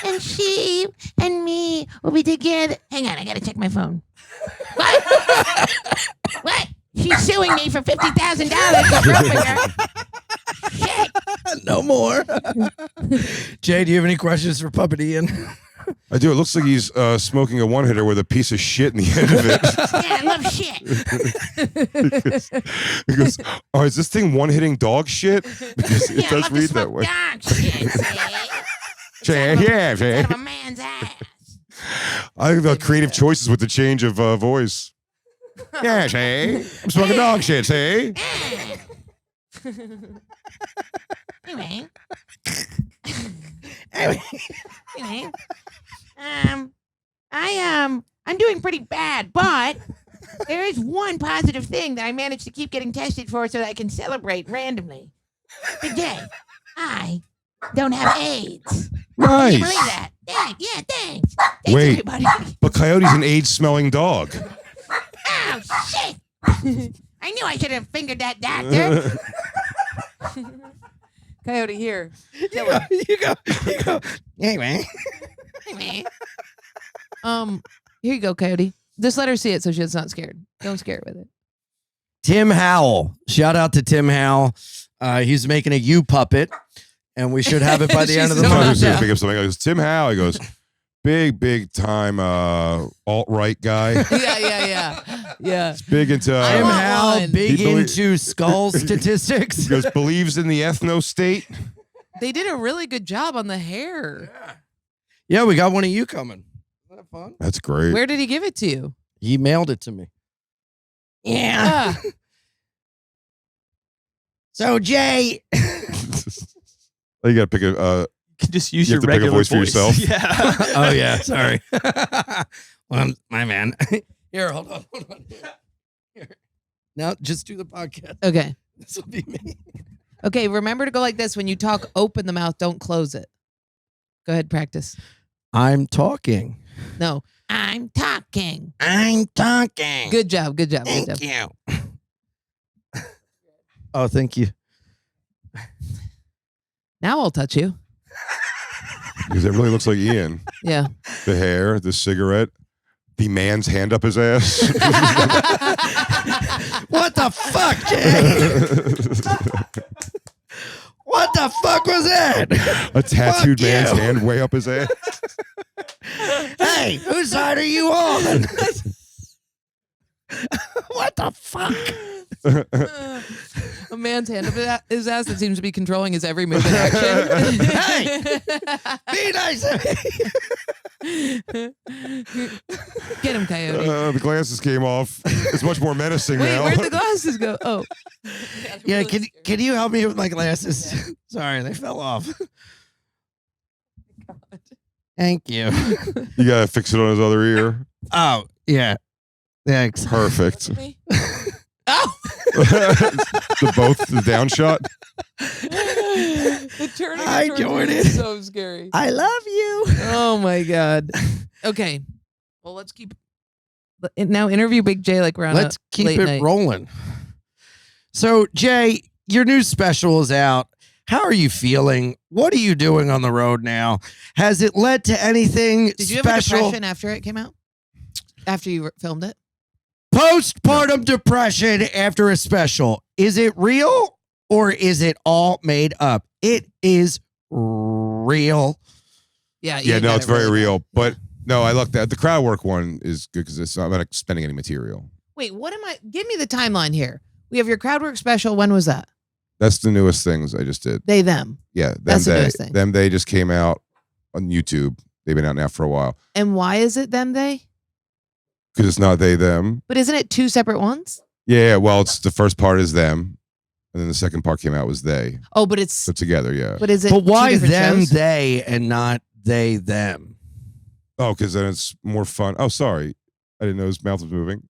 and she and me will be together. Hang on, I gotta check my phone. What? What? She's suing me for $50,000. Shit. No more. Jay, do you have any questions for Puppet Ian? I do. It looks like he's smoking a one-hitter with a piece of shit in the end of it. Yeah, I love shit. He goes, oh, is this thing one-hitting dog shit? Because it Yeah, I does love to read that smoke way. dog shit, Yeah, yeah, yeah. out of a man's ass. I think about creative choices with the change of voice. Yeah, say. I'm smoking dog shit, say. Anyway. I'm doing pretty bad, but there is one positive thing that I managed to keep getting tested for so that I can celebrate randomly. Big Jay, I don't have AIDS. Can you believe Nice. that? Thanks. Thanks Wait. everybody. But Coyote's an AIDS-smelling dog. Oh, shit. I knew I should have fingered that doctor. Coyote, here. You go. Anyway. Anyway. Here you go, Coyote. Just let her see it so she's not scared. Don't scare her with it. Tim Howell. Shout out to Tim Howell. He's making a U puppet, and we should have it by the end of the She's I thought he month. was going Yeah. to pick up something. I goes, Tim Howe. He goes, big time alt-right guy. Yeah. Big into... I Tim want Howell, one. big He belie- into skull statistics. He goes, believes in the ethno-state. They did a really good job on the hair. Yeah, we got one of you coming. Isn't that fun? That's great. Where did he give it to you? He mailed it to me. Yeah. Ah, So, Jay. You got to pick a... You can just use You your have to pick a regular voice for yourself? Yeah. Oh, yeah. Sorry. Well, my man. Here, hold on. Here. Now, just do the podcast. okay. This will be me. Okay, remember to go like this. When you talk, open the mouth, don't close it. Go ahead, practice. I'm talking. No. I'm talking. I'm talking. Good job. Good job. Good Thank job. you. Oh, thank you. Now I'll touch you. Because it really looks like Ian. Yeah. The hair, the cigarette, the man's hand up his ass. What the fuck, Jay? What the fuck was that? A tattooed Fuck man's you. hand way up his ass. Hey, whose side are you on? What the fuck? A man's hand up his ass that seems to be controlling his every move and action. Hey! Be nice. Get him, Coyote. The glasses came off. It's much more menacing Wait, now. where'd the glasses go? Oh. Yeah, can you help me with my glasses? Sorry, they fell off. Thank you. You got to fix it on his other ear. Oh, yeah. Thanks. Perfect. Oh! the down shot. The turning Hi, towards me Jordan. is so scary. I love you. Oh my god. Okay. Well, let's keep now interview Big Jay like we're on Let's a keep late it night. rolling. So, Jay, your new special is out. How are you feeling? What are you doing on the road now? Has it led to anything Did you have a special? depression after it came out? After you filmed it? Postpartum depression after a special. Is it real or is it all made up? It is real. Yeah. Yeah, Ian no, got it's it very really real. bad. But no, I like that. The crowd work one is good because it's not like spending any material. Wait, what am I? Give me the timeline here. We have your crowd work special. When was that? That's the newest things I just did. They, them. Yeah, That's the newest thing. they just came out on YouTube. They've been out now for a while And why is it them, they? because it's not they them. But isn't it two separate ones? Yeah, well, it's the first part is them, and then the second part came out was they. Oh, but it's So together, yeah. but is it? But why two different them, shows? they, and not they, them? Oh, because then it's more fun. Oh, sorry, I didn't know his mouth was moving.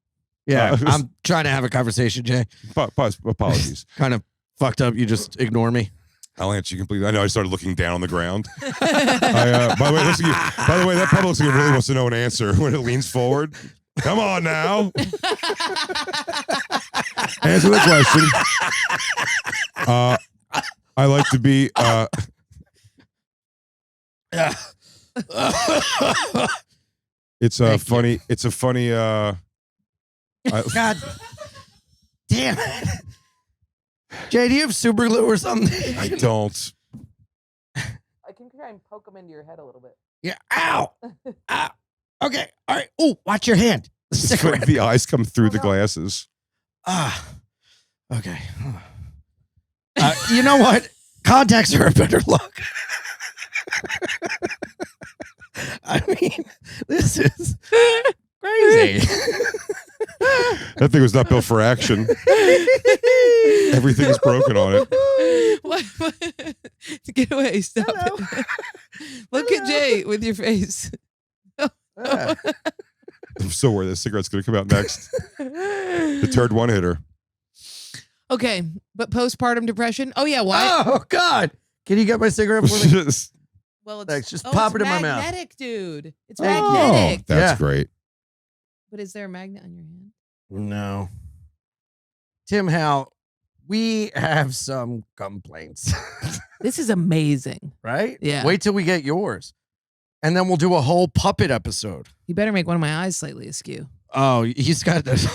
Yeah, Uh, I'm trying to have a conversation, Jay. Apologies. Kind of fucked up. You just ignore me. I'll answer you completely. I know I started looking down on the ground. By the way, that public really wants to know an answer when it leans forward. Come on now. Answer the question. I like to be It's a funny. It's a funny. God damn it. Jay, do you have super glue or something? I don't. I can try and poke them into your head a little bit. Yeah. Ow. Ow. Okay. All right. Oh, watch your hand. It's like the eyes come through the glasses. Okay. You know what? Contacts are a better look. I mean, this is crazy. That thing was not built for action. Everything is broken on it. What? Get away. Stop it. Look at Jay with your face. I'm so worried that cigarette's going to come out next. The third one hitter. Okay, but postpartum depression. Oh yeah, why? Oh God! Can you get my cigarette for me? Well, Thanks, just pop it in my mouth. Magnetic, dude. It's Oh, magnetic. that's Yeah. great. But is there a magnet on your hand? No. Tim Howe, we have some complaints, This is amazing. right? Yeah. Wait till we get yours. And then we'll do a whole puppet episode. You better make one of my eyes slightly askew. Oh, he's got this.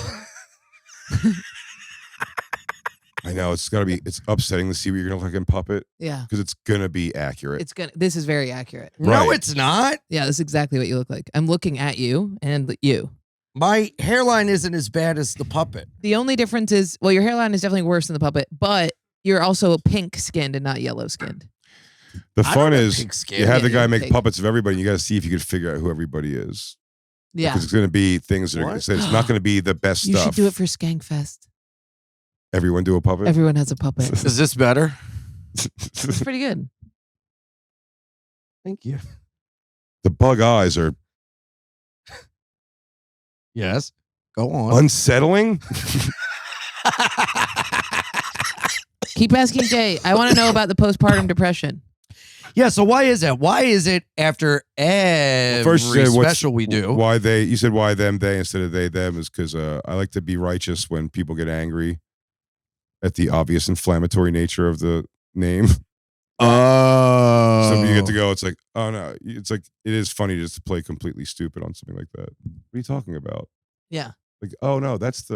I know it's upsetting to see what you're gonna look like in puppet Yeah. because it's gonna be accurate. This is very accurate. No, Right. it's not. Yeah, this is exactly what you look like. I'm looking at you and you. My hairline isn't as bad as the puppet. The only difference is, well, your hairline is definitely worse than the puppet, but you're also pink skinned and not yellow skinned. The I fun don't have is pink skin. you have the Yeah, guy you're make pink. puppets of everybody. You got to see if you could figure out who everybody is. Yeah. Because it's going to be things that are. What? It's not going to be the best You stuff. should do it for Skankfest. Everyone do a puppet. Everyone has a puppet. Is this better? It's pretty good. Thank you. The bug eyes are Yes. Go on. unsettling. Keep asking Jay. I want to know about the postpartum depression. Yeah, so why is that? Why is it after every First, you said, special we do? Why they? You said why them they instead of they them is because I like to be righteous when people get angry at the obvious inflammatory nature of the name. Oh. So you get to go. It's like, oh no, it's like it is funny just to play completely stupid on something like that. What are you talking about? Yeah. Like, oh no, this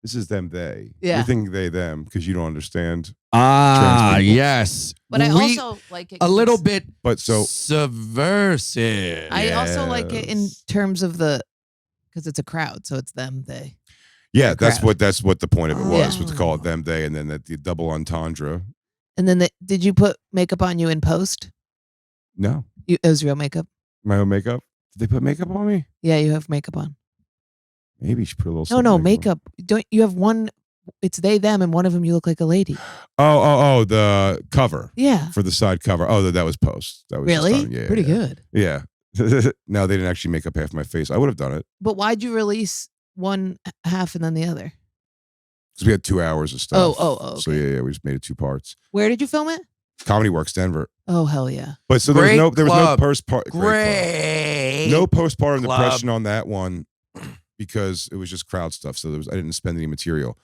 is them they. Yeah. You think they them because you don't understand. Ah, Trans people. yes. But I We- also like it a little bit But so subversive. I also like it in Yes. terms of because it's a crowd, so it's them, they. yeah, the crowd. that's what the point of it was. Yeah. Was to call it them they, and then the double entendre. And then did you put makeup on you in post? No, It was real makeup. my own makeup. Did they put makeup on me? Yeah, you have makeup on. Maybe you should put a little. No, something no, on. makeup. Don't you have one? It's they, them, and one of them you look like a lady. Oh, the cover Yeah. for the side cover. Oh, that was post. That was just Really? on- yeah, Pretty yeah. good. Yeah. No, they didn't actually make up half my face. I would have done it But why'd you release one half and then the other? because we had 2 hours of stuff. Oh, So okay. yeah, we just made it 2 parts. Where did you film it? Comedy Works Denver. Oh, hell yeah. But so Great there was no club. postpartum. Great. No postpartum club. depression on that one because it was just crowd stuff. So I didn't spend any material.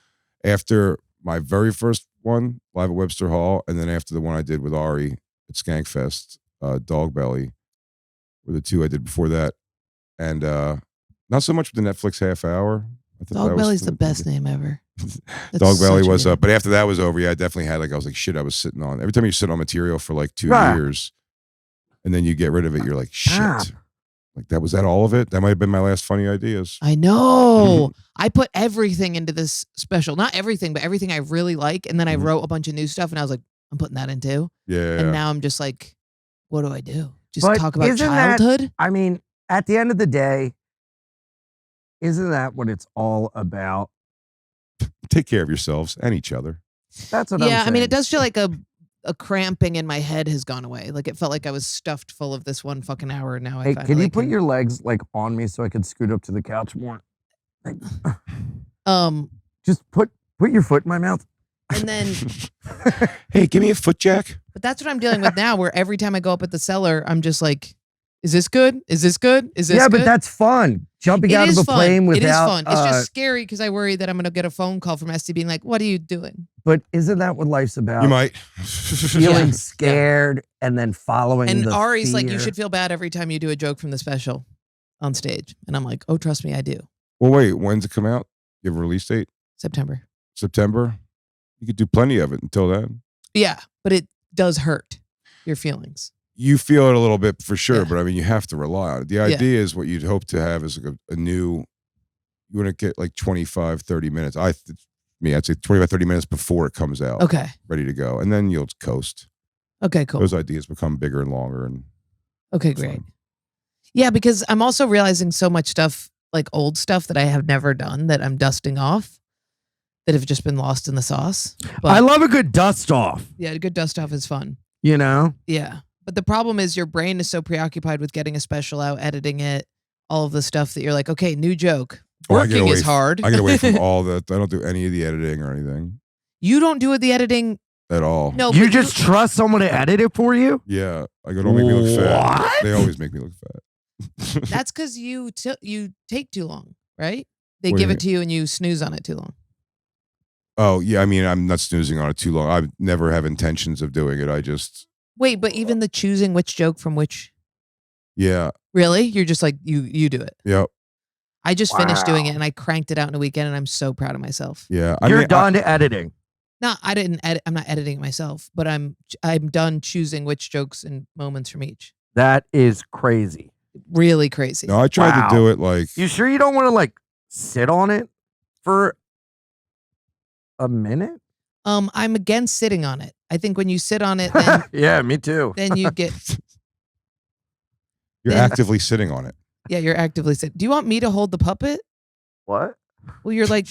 After my very first one, live at Webster Hall, and then after the one I did with Ari at Skankfest, Dog Belly, were the 2 I did before that. And not so much with the Netflix half hour. I thought that Dog was Belly's the best name ever. That's Dog Belly such a was good up. But after that was over, yeah, I definitely had I was like, shit, I was sitting on. Every time you sit on material for like 2 Right. years and then you get rid of it, you're like, shit. Ah. Like was that all of it? That might have been my last funny ideas. I know. I put everything into this special. Not everything, but everything I really like. And then I Mhm. wrote a bunch of new stuff and I was like, I'm putting that in too. Yeah. And now I'm just like, what do I do? Just But talk about isn't that- childhood? I mean, at the end of the day, isn't that what it's all about? Take care of yourselves and each other. That's what I'm Yeah, saying. I mean, it does feel like a cramping in my head has gone away. Like it felt like I was stuffed full of this one fucking hour. And now I Hey, finally can you put your legs like on me so I could scoot up to the couch more? Just put your foot in my mouth. and then Hey, give me a foot jack. but that's what I'm dealing with now, where every time I go up at the cellar, I'm just like, is this good? Is this good? Is this Yeah, good? but that's fun. jumping It out of is a fun. plane It is without. fun. It's just scary because I worry that I'm going to get a phone call from Esty being like, "What are you doing?" But isn't that what life's about? You might. Feeling Yeah. scared and then following And the Ari's like, "You fear. should feel bad every time you do a joke from the special on stage." And I'm like, "Oh, trust me, I do." Well, wait. When's it come out? You have a release date? September. September. You could do plenty of it until then. Yeah, but it does hurt your feelings. You feel it a little bit for sure, Yeah. but I mean, you have to rely on it. The idea is what you'd hope to have is like a new. You want to get like 25, 30 minutes. I'd say 25, 30 minutes before it comes out. Okay. Ready to go, and then you'll coast. Okay, cool. Those ideas become bigger and longer, and Okay, it's great. fun. Yeah, because I'm also realizing so much stuff, like old stuff that I have never done that I'm dusting off that have just been lost in the sauce. But I love a good dust off. yeah, a good dust off is fun. You know, Yeah. But the problem is your brain is so preoccupied with getting a special out, editing it, all of the stuff that you're like, okay, new joke. Oh, I get Working away is f- hard. I get away from all that. I don't do any of the editing or anything You don't do the editing. at all. No, you but just trust someone to edit it for you. Yeah, I go, don't make me look fat. What? They always make me look fat. that's because you take too long, right? They What do give you it to you and you snooze on it too long. Oh yeah, I mean, I'm not snoozing on it too long. I never have intentions of doing it. I just Wait, but even the choosing which joke from which, yeah, really? You're just like, you do it. yep, I just finished doing Wow. it and I cranked it out in a weekend and I'm so proud of myself. yeah. You're mean, done editing. No, I didn't edit. I'm not editing it myself, but I'm done choosing which jokes and moments from each. That is crazy. Really crazy. No, I tried Wow. to do it like You sure you don't want to like sit on it for a minute? I'm against sitting on it. I think when you sit on it, then Yeah, me too. then you get you're Yeah. actively sitting on it. yeah, you're actively sitting. Do you want me to hold the puppet? What? Well, you're like,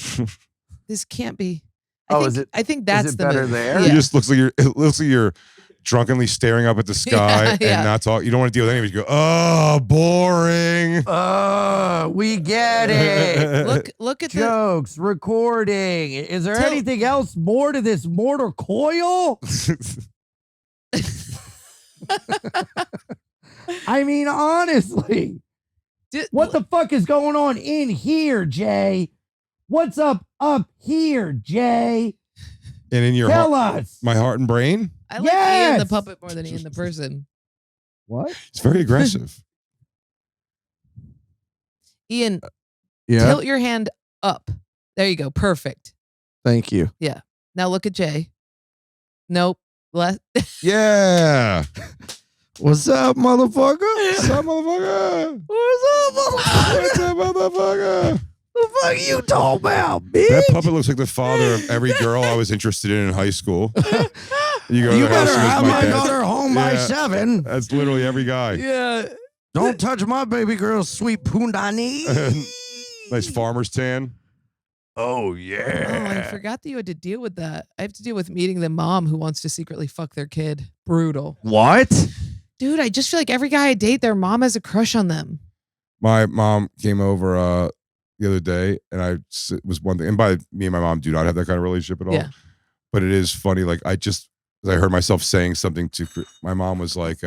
this can't be. Oh, is it- I think that's it the better move. there? It Yeah. just looks like you're drunkenly staring up at the sky Yeah. and not talk. You don't want to deal with any of it. You go, oh, boring. We get it. Look at the Jokes, recording. Is there Tell- anything else more to this mortar coil? I mean, honestly, what the fuck is going on in here, Jay? What's up here, Jay? And in your Tell heart, us. my heart and brain, I like Ian the Yes! puppet more than Ian the person. What? it's very aggressive. Ian, Yeah. tilt your hand up. There you go. Perfect. Thank you. Now look at Jay. Nope. Left. Yeah. What's up, motherfucker? What's up, motherfucker? What's up, motherfucker? What's up, motherfucker? The fuck you talking about, bitch? That puppet looks like the father of every girl I was interested in high school. You go to You the house better and have it's my dad's- daughter home by Yeah. 7. That's literally every guy. Yeah. Don't touch my baby girl's sweet punani. Nice farmer's tan. Oh, Oh, yeah. I forgot that you had to deal with that. I have to deal with meeting the mom who wants to secretly fuck their kid. Brutal. What? Dude, I just feel like every guy I date, their mom has a crush on them. My mom came over the other day, and it was one thing. And by me and my mom do not have that kind of relationship at all. Yeah. But it is funny. Like as I heard myself saying something to my mom was like,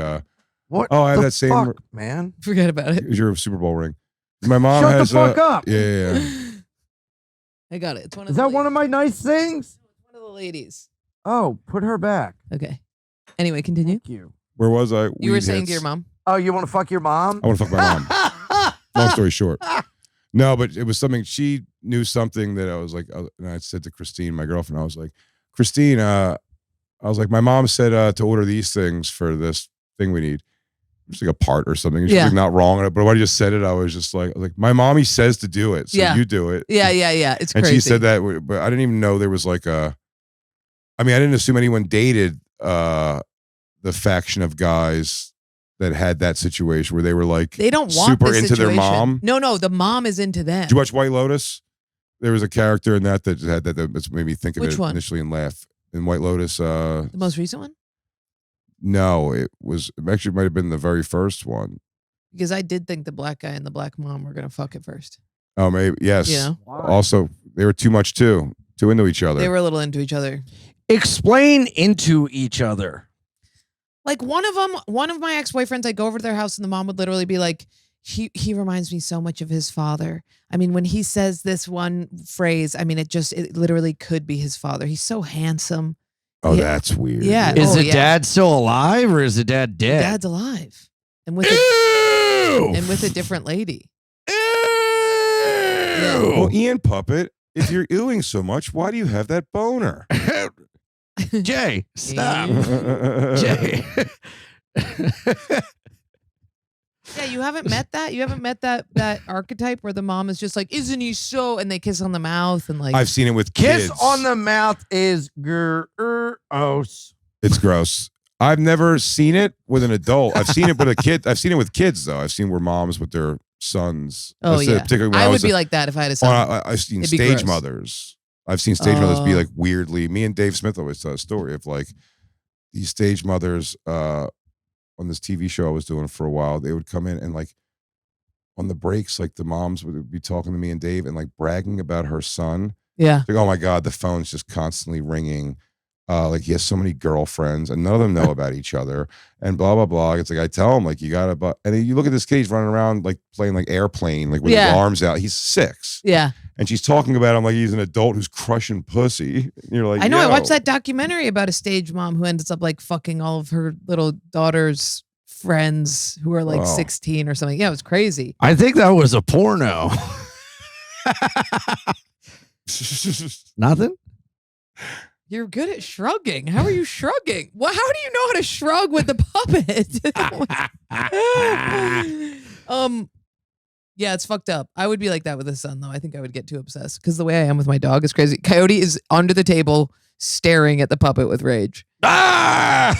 What? Oh, I have the that same- fuck, man. Forget about it. "Here's your Super Bowl ring." My mom Shut has the fuck up. Yeah. I got it. It's one of Is the that one of my nice things? one of the ladies. Oh, put her back. Okay. Anyway, continue. Thank you. Where was I? You were Weed saying to hits. your mom. Oh, you want to fuck your mom? I want to fuck my mom. Long story short. No, but it was something she knew something that I was like, and I said to Christine, my girlfriend, I was like, Christine, I was like, my mom said to order these things for this thing we need. Just like a part or something. She's Yeah. like not wrong on it, but when I just said it, I was just like, my mommy says to do it, so Yeah. you do it. Yeah. It's And crazy. she said that, but I didn't even know there was like I didn't assume anyone dated the faction of guys that had that situation where they were like, they don't want super this into their situation. mom. No, the mom is into them. Did you watch White Lotus? There was a character in that had that made me think of Which it one? initially and laugh. In White Lotus, The most recent one? no, it actually might have been the very first one. Because I did think the black guy and the black mom were gonna fuck it first. Oh, maybe yes. You know? Also, they were too much too into each other. They were a little into each other. Explain into each other. Like one of my ex-boyfriends, I'd go over to their house and the mom would literally be like, he reminds me so much of his father. I mean, when he says this one phrase, I mean, it literally could be his father. He's so handsome. Oh, Yeah. that's weird. Yeah. Is Oh, the yeah. dad still alive or is the dad dead? Dad's alive, and with a different lady. Well, Ian Puppet, if you're ewing so much, why do you have that boner? Jay, stop. Yeah. Jay. Yeah, you haven't met that. You haven't met that archetype where the mom is just like, "Isn't he so?" and they kiss on the mouth and like. I've seen it with Kiss kids. on the mouth is gross. It's gross. I've never seen it with an adult. I've seen it with a kid. I've seen it with kids though. I've seen where moms with their sons. Oh That's yeah, particularly when I would was be like that if I had a son. I've seen It'd be stage gross. mothers. I've seen stage mothers be Oh. like weirdly. Me and Dave Smith always tell a story of like these stage mothers on this TV show I was doing for a while. They would come in and like on the breaks, like the moms would be talking to me and Dave and like bragging about her son. Yeah. Like, oh my God, the phone's just constantly ringing. Like he has so many girlfriends and none of them know about each other and blah, blah, blah. It's like, I tell him like, you gotta, and then you look at this kid, he's running around like playing like airplane, like with his Yeah. arms out. He's 6. Yeah. And she's talking about him like he's an adult who's crushing pussy. And you're like, I know. I yo. watched that documentary about a stage mom who ends up like fucking all of her little daughter's friends who are like Wow. 16 or something. Yeah, it was crazy. I think that was a porno. Nothing? You're good at shrugging. How are you shrugging? Well, how do you know how to shrug with the puppet? Yeah, it's fucked up. I would be like that with a son, though. I think I would get too obsessed because the way I am with my dog is crazy. Coyote is under the table staring at the puppet with rage. Well,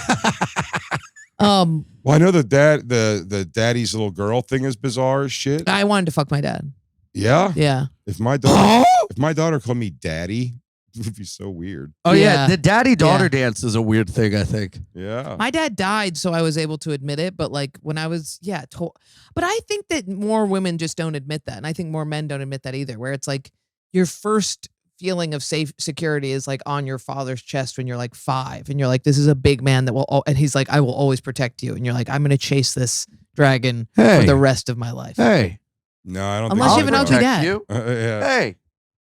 I know the daddy's little girl thing is bizarre as shit. I wanted to fuck my dad. Yeah. Yeah. If my daughter called me daddy, it would be so weird. Oh yeah, Yeah. the daddy-daughter Yeah. dance is a weird thing, I think. Yeah. My dad died, so I was able to admit it. But like when I was, but I think that more women just don't admit that, and I think more men don't admit that either. Where it's like your first feeling of security is like on your father's chest when you're like 5, and you're like, "This is a big man that will," and he's like, "I will always protect you," and you're like, "I'm gonna chase this dragon Hey. for the rest of my life." Hey. No, I don't Unless think you have my an ugly daughter- dad. You? Yeah. Hey.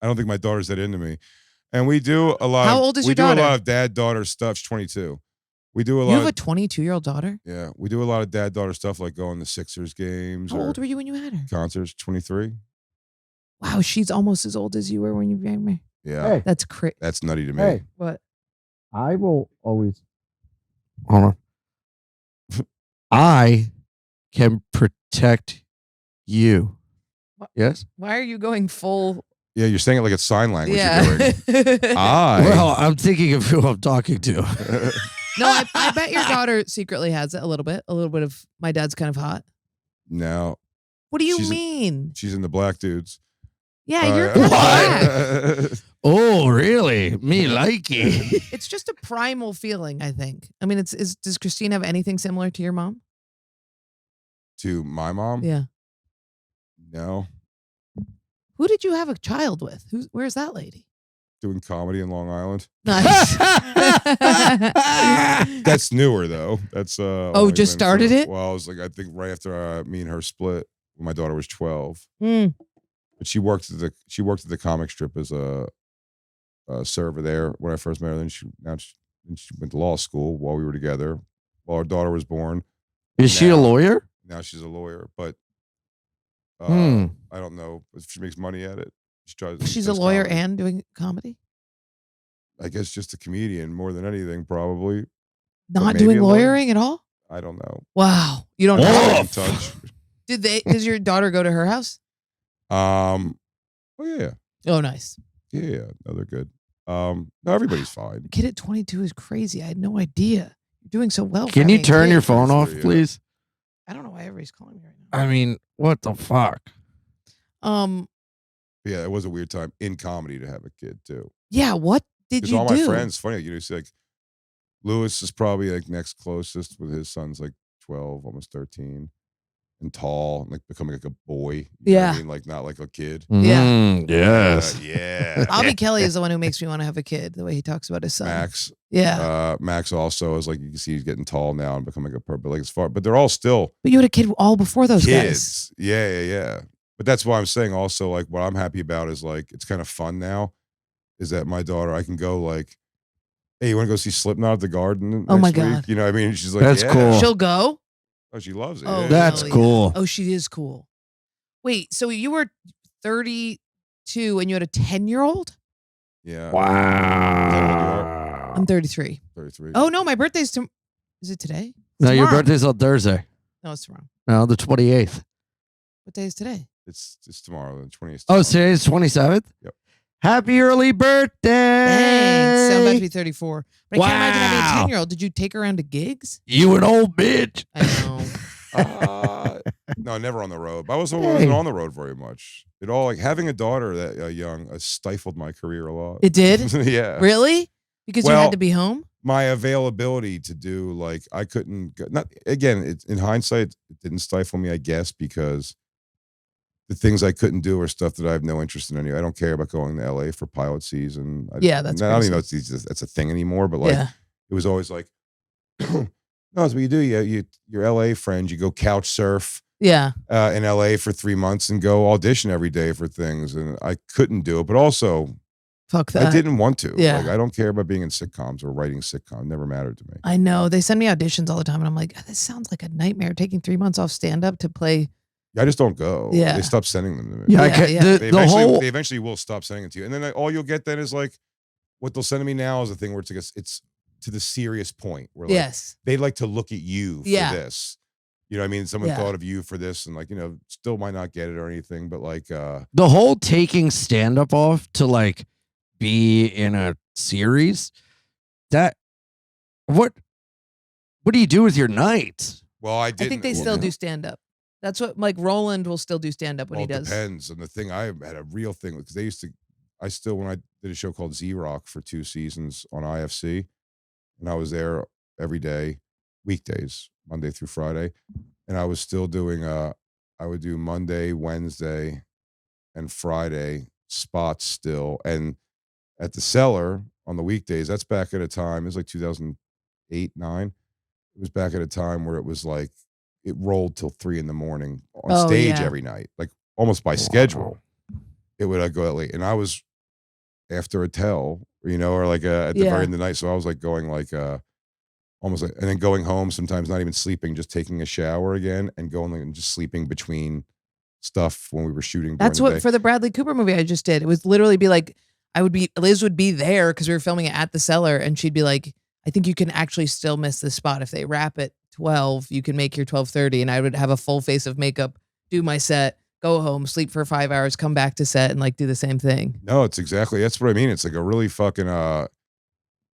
I don't think my daughter's that into me. And we do a lot. How old is we your do daughter? a lot of dad-daughter stuff. She's 22. We do a You lot. have a Of, 22-year-old daughter. yeah, we do a lot of dad-daughter stuff, like going to Sixers games How or old were you when you had her? concerts. 23. Wow, she's almost as old as you were when you married me. Yeah, Hey. That's crazy. that's nutty to me. Hey. What? I will always. Hold on. I can protect you. What? Yes? Why are you going full? Yeah, you're saying it like it's sign language. You're Yeah. doing. Well, I'm thinking of who I'm talking to. No, I bet your daughter secretly has it a little bit of my dad's kind of hot. No, What do you She's a- mean? she's in the black dudes. Yeah, you're yeah. kind of black. Oh, really? Me likey. It's just a primal feeling, I think. I mean, does Christine have anything similar to your mom? To my mom? Yeah. No, Who did you have a child with? Where's that lady? doing comedy in Long Island. Nice. That's newer though. That's Oh, just started it? Well, I was like, I think right after me and her split, when my daughter was 12. Mm. But she worked at the comic strip as a server there when I first met her. Then she went to law school while we were together, while our daughter was born. Is she a Now- lawyer? Now she's a lawyer, but Hmm. I don't know if she makes money at it. She's a lawyer and doing comedy? I guess just a comedian more than anything, probably. Not maybe doing a lawyer. lawyering at all? I don't know. Wow. You don't Oh. know? In touch. Does your daughter go to her house? Oh yeah. Oh, nice. Yeah. No, they're good. No, everybody's fine. Kid at 22 is crazy. I had no idea. You're doing so well. for Can you having a turn kid. your phone off, Yeah. please? I don't know why everybody's calling me right now. I mean, what the fuck? Yeah, it was a weird time in comedy to have a kid too. Yeah. What did Because you all do? my friends, funny, it's like Louis is probably like next closest with his son's like 12, almost 13, and tall, and like becoming like a boy. You know what I Yeah. mean? Like not like a kid. Yeah. Yes. Yeah. Bobby Kelly is the one who makes me want to have a kid. The way he talks about his son. Max. Yeah. Max also is like, you can see he's getting tall now and becoming like a but like it's far, but they're all still But you had a kid all before those kids. guys. Yeah. But that's why I'm saying also, like, what I'm happy about is, like, it's kind of fun now, is that my daughter, I can go, like, hey, you want to go see Slipknot at the Garden Oh, my next week? God. You know what I mean? She's like, That's yeah. cool. She'll go? Oh, she loves it. Oh, yeah. That's hell cool. Yeah. Oh, she is cool. Wait, so you were 32 and you had a 10-year-old? Yeah. Wow. I'm 33. 33. Oh, no, my birthday's tomorrow. Is it today? No, your Tomorrow. birthday's on Thursday. No, it's tomorrow. No, the 28th. What day is today? It's tomorrow, the 20th. Oh, today's 27th? Yep. Happy early birthday. Thanks. So I'm about to be 34. But I can't imagine having Wow. a 10-year-old. Did you take her around to gigs? You an old bitch. I know. No, never on the road. But I wasn't Hey. on the road very much. It all, like, having a daughter that young stifled my career a lot. It did? Yeah. Really? Because you Well, had to be home? My availability to do, like, I couldn't go, not again, it's in hindsight, it didn't stifle me, I guess, because the things I couldn't do are stuff that I have no interest in anyway. I don't care about going to LA for pilot season. Yeah, that's I don't even crazy. know if that's a thing anymore, but, like, Yeah. it was always like, no, that's what you do. Your LA friends, you go couch surf Yeah. in LA for 3 months and go audition every day for things. And I couldn't do it, but also Fuck that. I didn't want to. Yeah. Like, I don't care about being in sitcoms or writing sitcoms. It never mattered to me. I know. They send me auditions all the time, and I'm like, this sounds like a nightmare, taking 3 months off stand-up to play. I just don't go. Yeah. They stopped sending them to me. Yeah, I Yeah, can't, yeah. They the eventually will stop sending it to you. And then all you'll get then is, like, what they'll send to me now is a thing where it's to the serious point where, like, Yes. they'd like to look at you for Yeah. this. You know what I mean? Someone Yeah. thought of you for this and, like, you know, still might not get it or anything, but, like, the whole taking stand up off to like be in a series, that what do you do with your nights? well, I I didn't. think they well, still no. do stand-up. That's what, like, Roland will still do stand-up when Well, he it does. depends. And the thing, I had a real thing because when I did a show called Z-Rock for 2 seasons on IFC, and I was there every day, weekdays, Monday through Friday. And I was still doing, I would do Monday, Wednesday, and Friday spots still. And at the Cellar on the weekdays, that's back at a time, it was like 2008, 9. It was back at a time where it was like, it rolled till 3 a.m. on Oh, stage yeah. every night, like almost by schedule. It would go that late. And I was after a tell, you know, or like at the Yeah. very end of the night. So I was like going like, almost like, and then going home, sometimes not even sleeping, just taking a shower again and going and just sleeping between stuff when we were shooting. That's during the what, day. for the Bradley Cooper movie I just did. It was literally be like, Liz would be there because we were filming it at the Cellar, and she'd be like, I think you can actually still miss this spot. If they wrap at 12, you can make your 12:30. And I would have a full face of makeup, do my set, go home, sleep for 5 hours, come back to set and like do the same thing. No, it's exactly, that's what I mean. It's like a really fucking,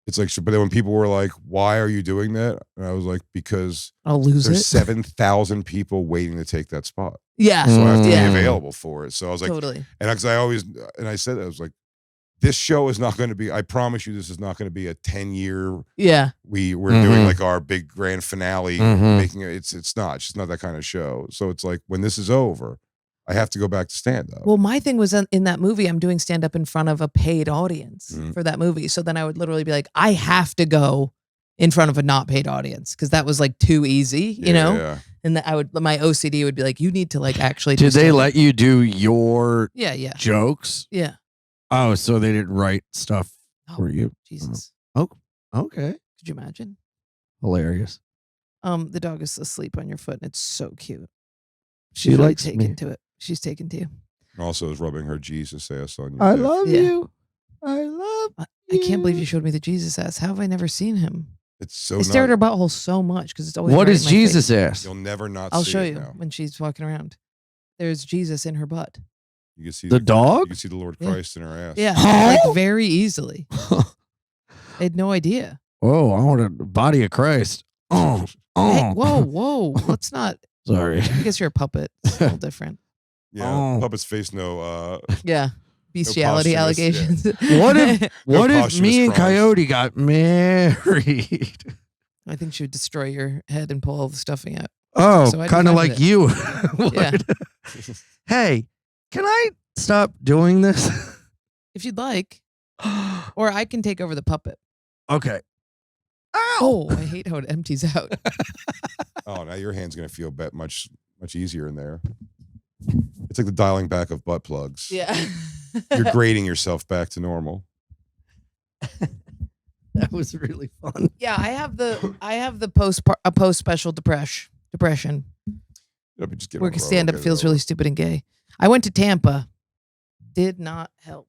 it's like, but then when people were like, why are you doing that? And I was like, because I'll lose there's it. 7,000 people waiting to take that spot. Yeah. So I have to Yeah. be available for it. So I was like, Totally. and because I said that, I was like, this show is not going to be, I promise you, this is not going to be a 10-year, Yeah. we're Mhm. doing like our big grand finale, Mhm. making it, it's just not that kind of show. So it's like, when this is over, I have to go back to stand up. Well, my thing was in that movie, I'm doing stand up in front of a paid audience Mhm. for that movie. So then I would literally be like, I have to go in front of a not paid audience because that was like too easy, you know? Yeah. And that my OCD would be like, you need to like actually. Did just they do it. let you do your Yeah, yeah, jokes? yeah. Oh, so they didn't write stuff Oh, for you. Jesus, Okay. could you imagine? Hilarious. The dog is asleep on your foot, and it's so cute. She really likes taken me. to it. She's taken to you. And also is rubbing her Jesus ass on you. I too. love Yeah. you. I love I can't believe you showed me the Jesus ass. How have I never seen him? It's so I stare at not, her butthole so much because it's always. What right is in my face. Jesus ass? you'll never not I'll see show it you now. when she's walking around. There's Jesus in her butt. You can see The You dog? can see the Lord Yeah. Christ in her ass. Yeah, Huh? like very easily. I had no idea. Oh, I want a body of Christ. Oh, Hey, oh. whoa. Let's not. Sorry. I guess you're a puppet. It's a little different. Yeah. Oh. Puppets face no, Yeah. Bestiality posthumous, yeah. allegations. What if what if posthumous me and crimes. Coyote got married? I think she would destroy your head and pull all the stuffing out. Oh, So I'd be kind of fine like with it. you. Yeah. would. Hey, can I stop doing this? If you'd like. Or I can take over the puppet. Okay. Oh, I hate how it empties out. oh, now your hand's gonna feel much easier in there. It's like the dialing back of butt plugs. Yeah. You're grading yourself back to normal. That was really fun. Yeah, I have the post special depression. Just get Where on the road, stand up get it feels over. really stupid and gay. I went to Tampa. Did not help.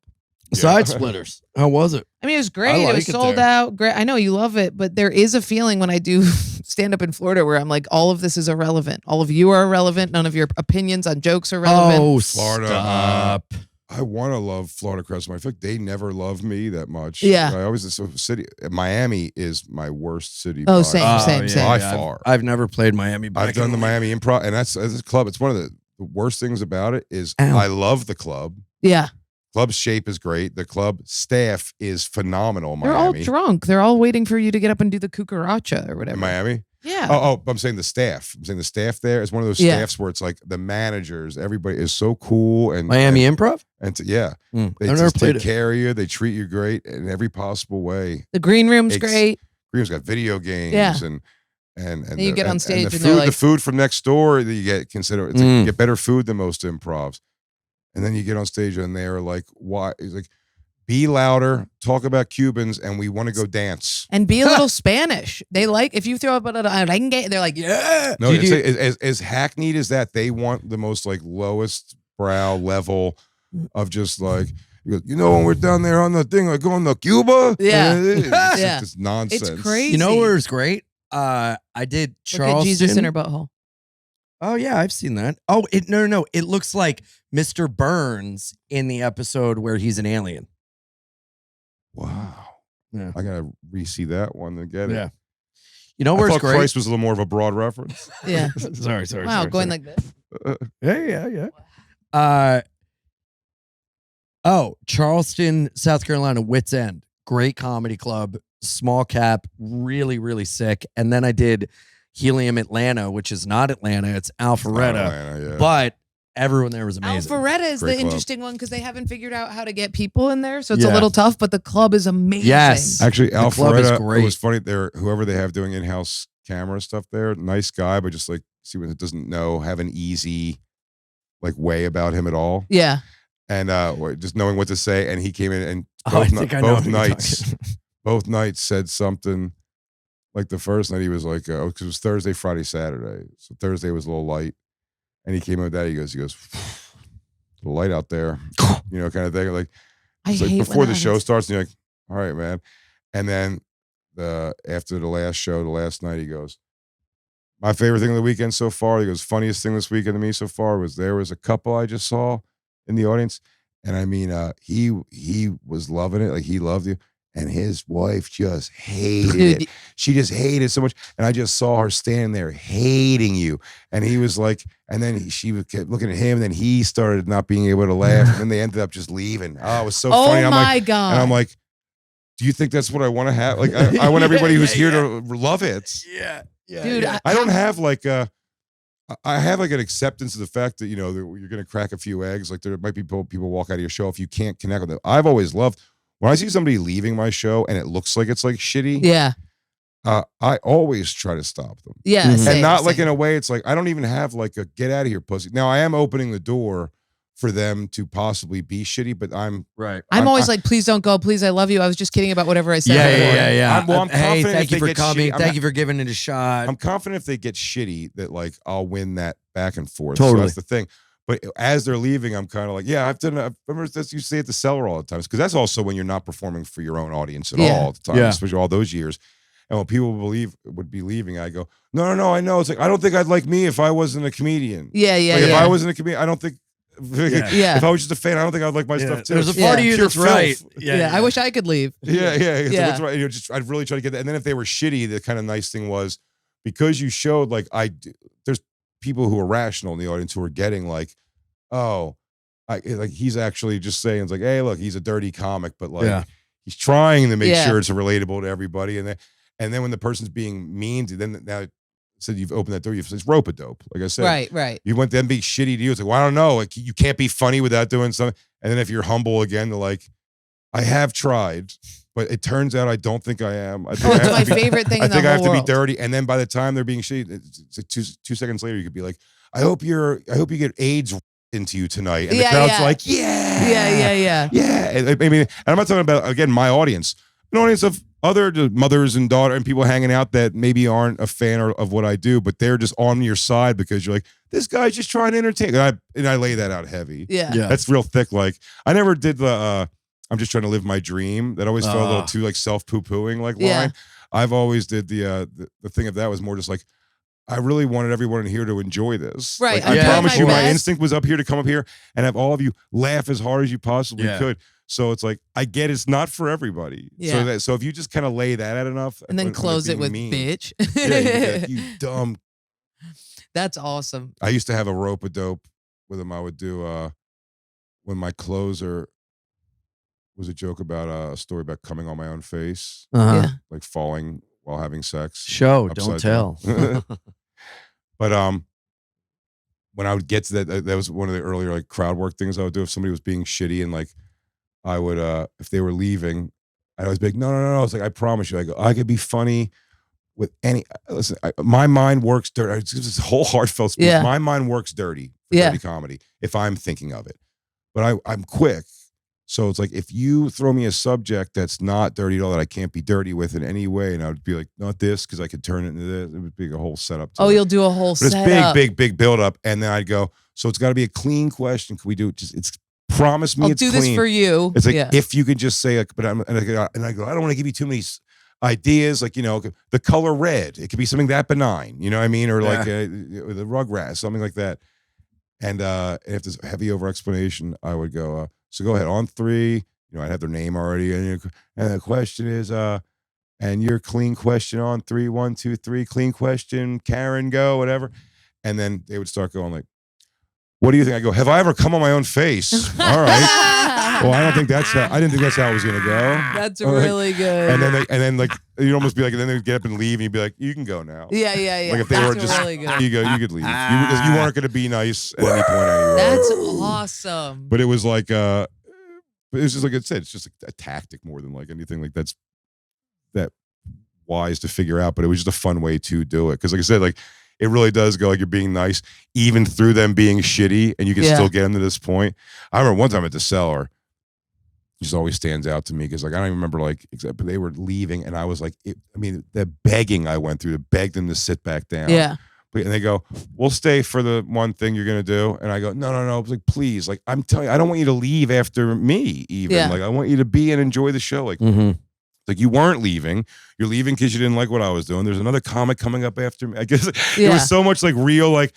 Side splitters. How was it? I mean, it was great. It like was it sold there. out. Great. I know you love it, but there is a feeling when I do stand up in Florida where I'm like, all of this is irrelevant. All of you are irrelevant. None of your opinions on jokes are relevant. Oh, Florida, stop. I want to love Florida Crest. I feel like they never love me that much. Yeah. I always so city. Miami is my worst city. Oh, by same, far. same, same. By yeah, far. I've never played Miami. I've done the Miami Improv, and that's as a club. It's one of the worst things about it is Ow. I love the club. Yeah. Club shape is great. The club staff is phenomenal. They're all Miami. drunk. They're all waiting for you to get up and do the cucaracha or whatever. In Miami. Yeah. Oh, I'm saying the staff. I'm saying the staff there is one of those Yeah. staffs where it's like the managers, everybody is so cool and Miami Improv? yeah, Mm, they I've never just played take it. care of you. They treat you great in every possible way. The green room's It's- great. Green's got video games Yeah. and Then you get on stage the and they're food, like- the food from next door that you get consider it's like Mm. you get better food than most improvs, and then you get on stage and they're like, "Why?" It's like, "Be louder, talk about Cubans, and we want to go dance." And be a little Spanish. They like, if you throw up a arengue, they're like, yeah. No, Did it's you- as hackneyed as that. They want the most like lowest brow level of just like. You know, when we're down there on the thing, like going to Cuba, Yeah. it's Yeah. just nonsense. It's crazy. You know where it's great? I did Look Charleston. at Jesus in her butthole. Oh yeah, I've seen that. Oh, no. It looks like Mr. Burns in the episode where he's an alien. Wow. Yeah. I gotta re-see that one to get it. Yeah. You know I where it's thought great? Christ was a little more of a broad reference. Yeah. sorry. Wow, going like this. Yeah. Charleston, South Carolina, Wits End. Great comedy club, small cap, really, really sick. And then I did Helium Atlanta, which is not Atlanta, it's Alpharetta. Atlanta, yeah. But everyone there was amazing. Alpharetta is Great the club. interesting one because they haven't figured out how to get people in there. So it's Yeah. a little tough, but the club is amazing. Yes. Actually, The club is Alpharetta, great. it was funny. There, whoever they have doing in-house camera stuff there, nice guy, but just like see when it doesn't know, have an easy like way about him at all, Yeah. and just knowing what to say. And he came in and Oh, I both, think I know both who you're nights, talking- both nights said something. Like the first night, he was like, because it was Thursday, Friday, Saturday. So Thursday was a little light, and he came in with that. He goes, a little light out there, kind of thing. Like, I it's like hate before when the that show happens. starts, and you're like, all right, man. And then after the last show, the last night, he goes, my favorite thing of the weekend so far, he goes, funniest thing this weekend to me so far was there was a couple I just saw in the audience. And I mean, he was loving it. Like he loved you. And his wife just hated Dude. it. She just hated it so much. And I just saw her standing there hating you. And he was like, and then she kept looking at him. And then he started not being able to laugh. And then they ended up just leaving. Oh, it was so funny. Oh I'm my like, God. and I'm like, do you think that's what I want to have? Like, I want everybody who's here to love it. Yeah. Dude, I don't have like I have like an acceptance of the fact that, that you're going to crack a few eggs. Like there might be people walk out of your show if you can't connect with them. I've always loved when I see somebody leaving my show and it looks like it's like shitty. Yeah. I always try to stop them. Yeah. Mhm. Same, And not like same. in a way, it's like, I don't even have like a get out of here pussy. Now I am opening the door for them to possibly be shitty, but I'm Right. I'm always like, please don't go. Please, I love you. I was just kidding about whatever I said. before. I'm Hey, confident thank if you they for get coming. shitty, I'm Thank not- you for giving it a shot. I'm confident if they get shitty that like I'll win that back and forth. Totally. So that's the thing. But as they're leaving, I'm kind of like, yeah, I've done. I remember that you say at the cellar all the time because that's also when you're not performing for your own audience at Yeah. all the time, Yeah. especially all those years. And when people would be leaving, I go, no, I know. It's like I don't think I'd like me if I wasn't a comedian. Yeah. Yeah. Like, yeah. if I wasn't a comedian, I don't think. Yeah. If I was just a fan, I don't think I'd like my Yeah, stuff too. There's a It's part of you pure that's right. filth. yeah. I wish I could leave. Yeah. It's Yeah. Like, that's right. I'd really try to get that. And then if they were shitty, the kind of nice thing was because you showed like there's people who are rational in the audience who are getting like, oh, like he's actually just saying it's like, hey, look, he's a dirty comic, but like Yeah. he's trying to make Yeah. sure it's relatable to everybody. And then when the person's being mean to then now said you've opened that door, you've said rope a dope. Like I said, Right. you want them to be shitty to you. It's like, well, I don't know. Like you can't be funny without doing something. And then if you're humble again, they're like, I have tried, but it turns out I don't think I am. I think Oh, I it's have my to be- favorite thing I in the think I have whole to be world. dirty. And then by the time they're being shitty, it's like two seconds later, you could be like, I hope you get AIDS into you tonight, and Yeah, the crowd's yeah. like, yeah. And, I mean, and I'm not talking about, again, my audience, an audience of other mothers and daughters and people hanging out that maybe aren't a fan of what I do, but they're just on your side because you're like, this guy's just trying to entertain. And I lay that out heavy. Yeah. That's real thick. Like, I never did the I'm just trying to live my dream. That always felt a little too like self poo-pooing like line. I've always did the thing of that was more just like, I really wanted everyone here to enjoy this. Right. Like, I promise you, my best. instinct was up here to come up here and have all of you laugh as hard as you possibly could. So it's like, I get it's not for everybody. Yeah. So if you just kind of lay that out enough. And then close it with bitch. Yeah, you be like, you dumb. That's awesome. I used to have a rope-a-dope with him. I would do when my closer was a joke about a story about coming on my own face, Uh-huh. Yeah. like falling while having sex. Show, don't upside tell. down. But when I would get to that was one of the earlier like crowd work things I would do if somebody was being shitty, and like I would if they were leaving, I'd always be like, no. It's like, I promise you, I could be funny with any. Listen, my mind works dirty. It's this whole heartfelt speech. Yeah. My mind works dirty for dirty comedy if I'm thinking of it, but I'm quick. So it's like, if you throw me a subject that's not dirty at all, that I can't be dirty with in any way, and I would be like, not this, because I could turn it into this. It would be a whole setup. Oh, you'll do a whole but it's setup. big build up, and then I'd go, so it's got to be a clean question. Can we do it? It's promise me I'll it's do clean. this for you. It's like, yeah. if you could just say, like, but I go, I don't want to give you too many ideas, like, the color red. It could be something that benign, you know what I mean? Or like the Rugrats, something like that. And if there's heavy over explanation, I would go, so go ahead on 3. I'd have their name already. And the question is, and your clean question on 3, 1, 2, 3, clean question, Karen, go, whatever. And then they would start going like, what do you think? I go, have I ever come on my own face? All right. Well, I didn't think that's how it was going to go. That's really good. And then like, you'd almost be like, and then they'd get up and leave, and you'd be like, you can go now. Yeah. Like, if they were just, really good. you could leave. Because you weren't going to be nice at any point anyway. That's awesome. But it was like, but it's just like I said, it's just a tactic more than like anything like that wise to figure out. But it was just a fun way to do it. Because like I said, like, it really does go like you're being nice, even through them being shitty, and you can still get them to this point. I remember one time at the cellar, it just always stands out to me because like I don't even remember like but they were leaving, and I was like, the begging I went through to beg them to sit back down. Yeah. And they go, we'll stay for the one thing you're going to do. And I go, no. I was like, please, like, I'm telling you, I don't want you to leave after me even. Yeah. Like, I want you to be and enjoy the show. Like, like you weren't leaving. You're leaving because you didn't like what I was doing. There's another comic coming up after me. I guess it was so much like real, like,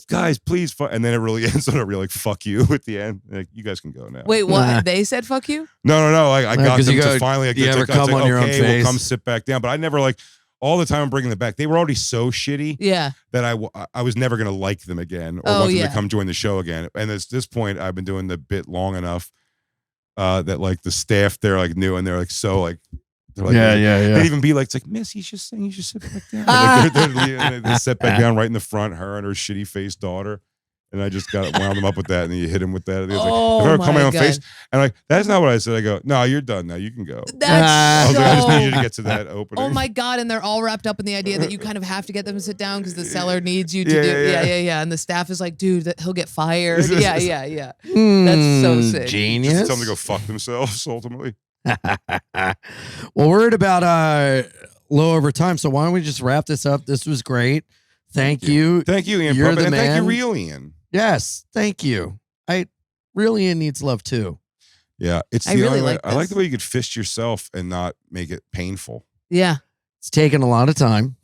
guys, please. And then it really ends on a real, like, fuck you at the end. Like, you guys can go now. Wait, what? They said fuck you? No. I got them you to finally. you ever come on your own face? We'll come sit back down. But I never like. All the time I'm bringing them back. They were already so shitty that I was never going to like them again or want them to come join the show again. And at this point, I've been doing the bit long enough that like the staff there like knew, and they're like so like they're like they'd even be like, it's like, miss, he's just saying you should sit back down. Like, they sit back down right in the front, her and her shitty faced daughter. And I just got wound them up with that, and then you hit him with that. And he was like, if I ever come my own face, and like, that's not what I said. I go, no, you're done now. You can go. That's I was like, I just need you to get to that opening. Oh my God. And they're all wrapped up in the idea that you kind of have to get them to sit down because the seller needs you to do. Yeah. And the staff is like, dude, he'll get fired. Yeah. That's so sick. Genius. Just tell them to go fuck themselves, ultimately. Well, we're at about low over time, so why don't we just wrap this up? This was great. Thank you. Thank you, Ian. You're the and man. thank you, real Ian. Yes, thank you. Real Ian needs love too. Yeah, it's I the really only way. like I like this. the way you could fist yourself and not make it painful. Yeah. It's taken a lot of time.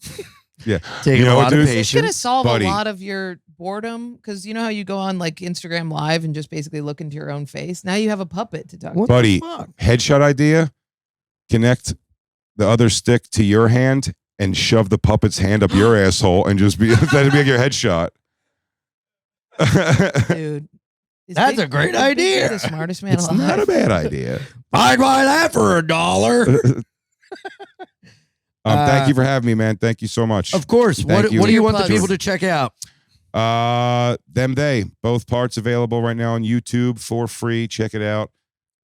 Yeah, Taking You know a what, lot of dude? It's going to patience. solve buddy. a lot of your boredom because you know how you go on like Instagram Live and just basically look into your own face? Now you have a puppet to talk What to. Buddy, the fuck? headshot idea. Connect the other stick to your hand and shove the puppet's hand up your asshole and just be that'd be like your headshot. Dude. Is That's a great is Big Jay idea. The smartest man It's alive. not a bad idea. I'd buy that for $1. Thank you for having me, man. Thank you so much. Of course. Thank What you. do you want the Plugs. people to check out? Both parts available right now on YouTube for free. Check it out.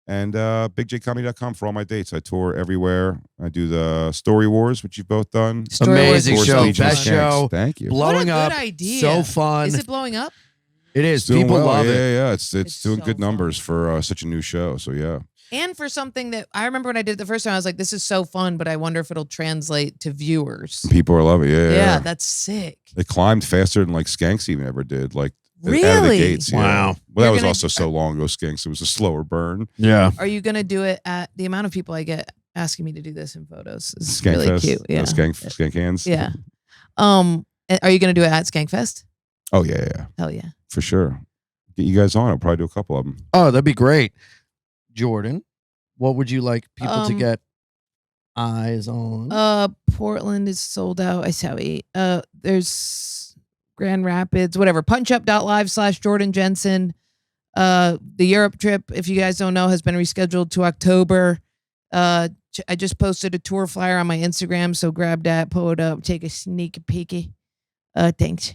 And bigjcomedy.com for all my dates. I tour everywhere. I do the Story Wars, which you've both done. Story Wars Amazing is Force show. Legion Best of Skanks. show. Thank you. What a Blowing good up. idea. So fun. Is it blowing up? It is. It's doing People well. love yeah, it. Yeah, It's doing so good fun. numbers for such a new show. So yeah. And for something that I remember when I did it the first time, I was like, this is so fun, but I wonder if it'll translate to viewers. People are loving it. Yeah, that's sick. It climbed faster than like Skanks even ever did. Like out of the Really? gates. Yeah. Wow. Well, You're that was gonna- also so long ago. Skanks. It was a slower burn. Yeah. Are you going to do it at the amount of people I get asking me to do this in photos? Is Skank really Fest. cute. Yeah. Skank hands. Yeah. Are you going to do it at Skankfest? Oh yeah. Hell yeah. For sure. Get you guys on. I'll probably do a couple of them. Oh, that'd be great. Jordan, what would you like people to get eyes on? Portland is sold out. I saw it. There's Grand Rapids, whatever. punchup.live/Jordan Jensen. The Europe trip, if you guys don't know, has been rescheduled to October. I just posted a tour flyer on my Instagram, so grab that, pull it up, take a sneak peeky. Thanks.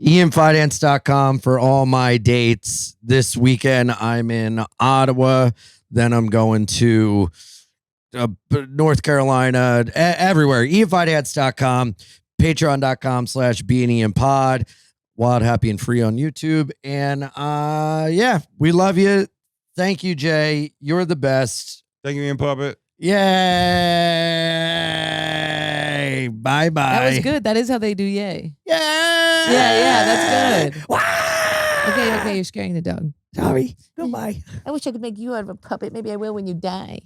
IanFidance.com for all my dates. This weekend, I'm in Ottawa. Then I'm going to North Carolina, everywhere. IanFidance.com, Patreon.com/BeInIanPod. Wild, Happy, and Free on YouTube. And yeah, we love you. Thank you, Jay. You're the best. Thank you, Ian Puppet. Yay. Bye-bye. That was good. That is how they do yay. Yay. Yeah, that's good. Wow. Okay, you're scaring the dog. Sorry. Goodbye. I wish I could make you out of a puppet. Maybe I will when you die.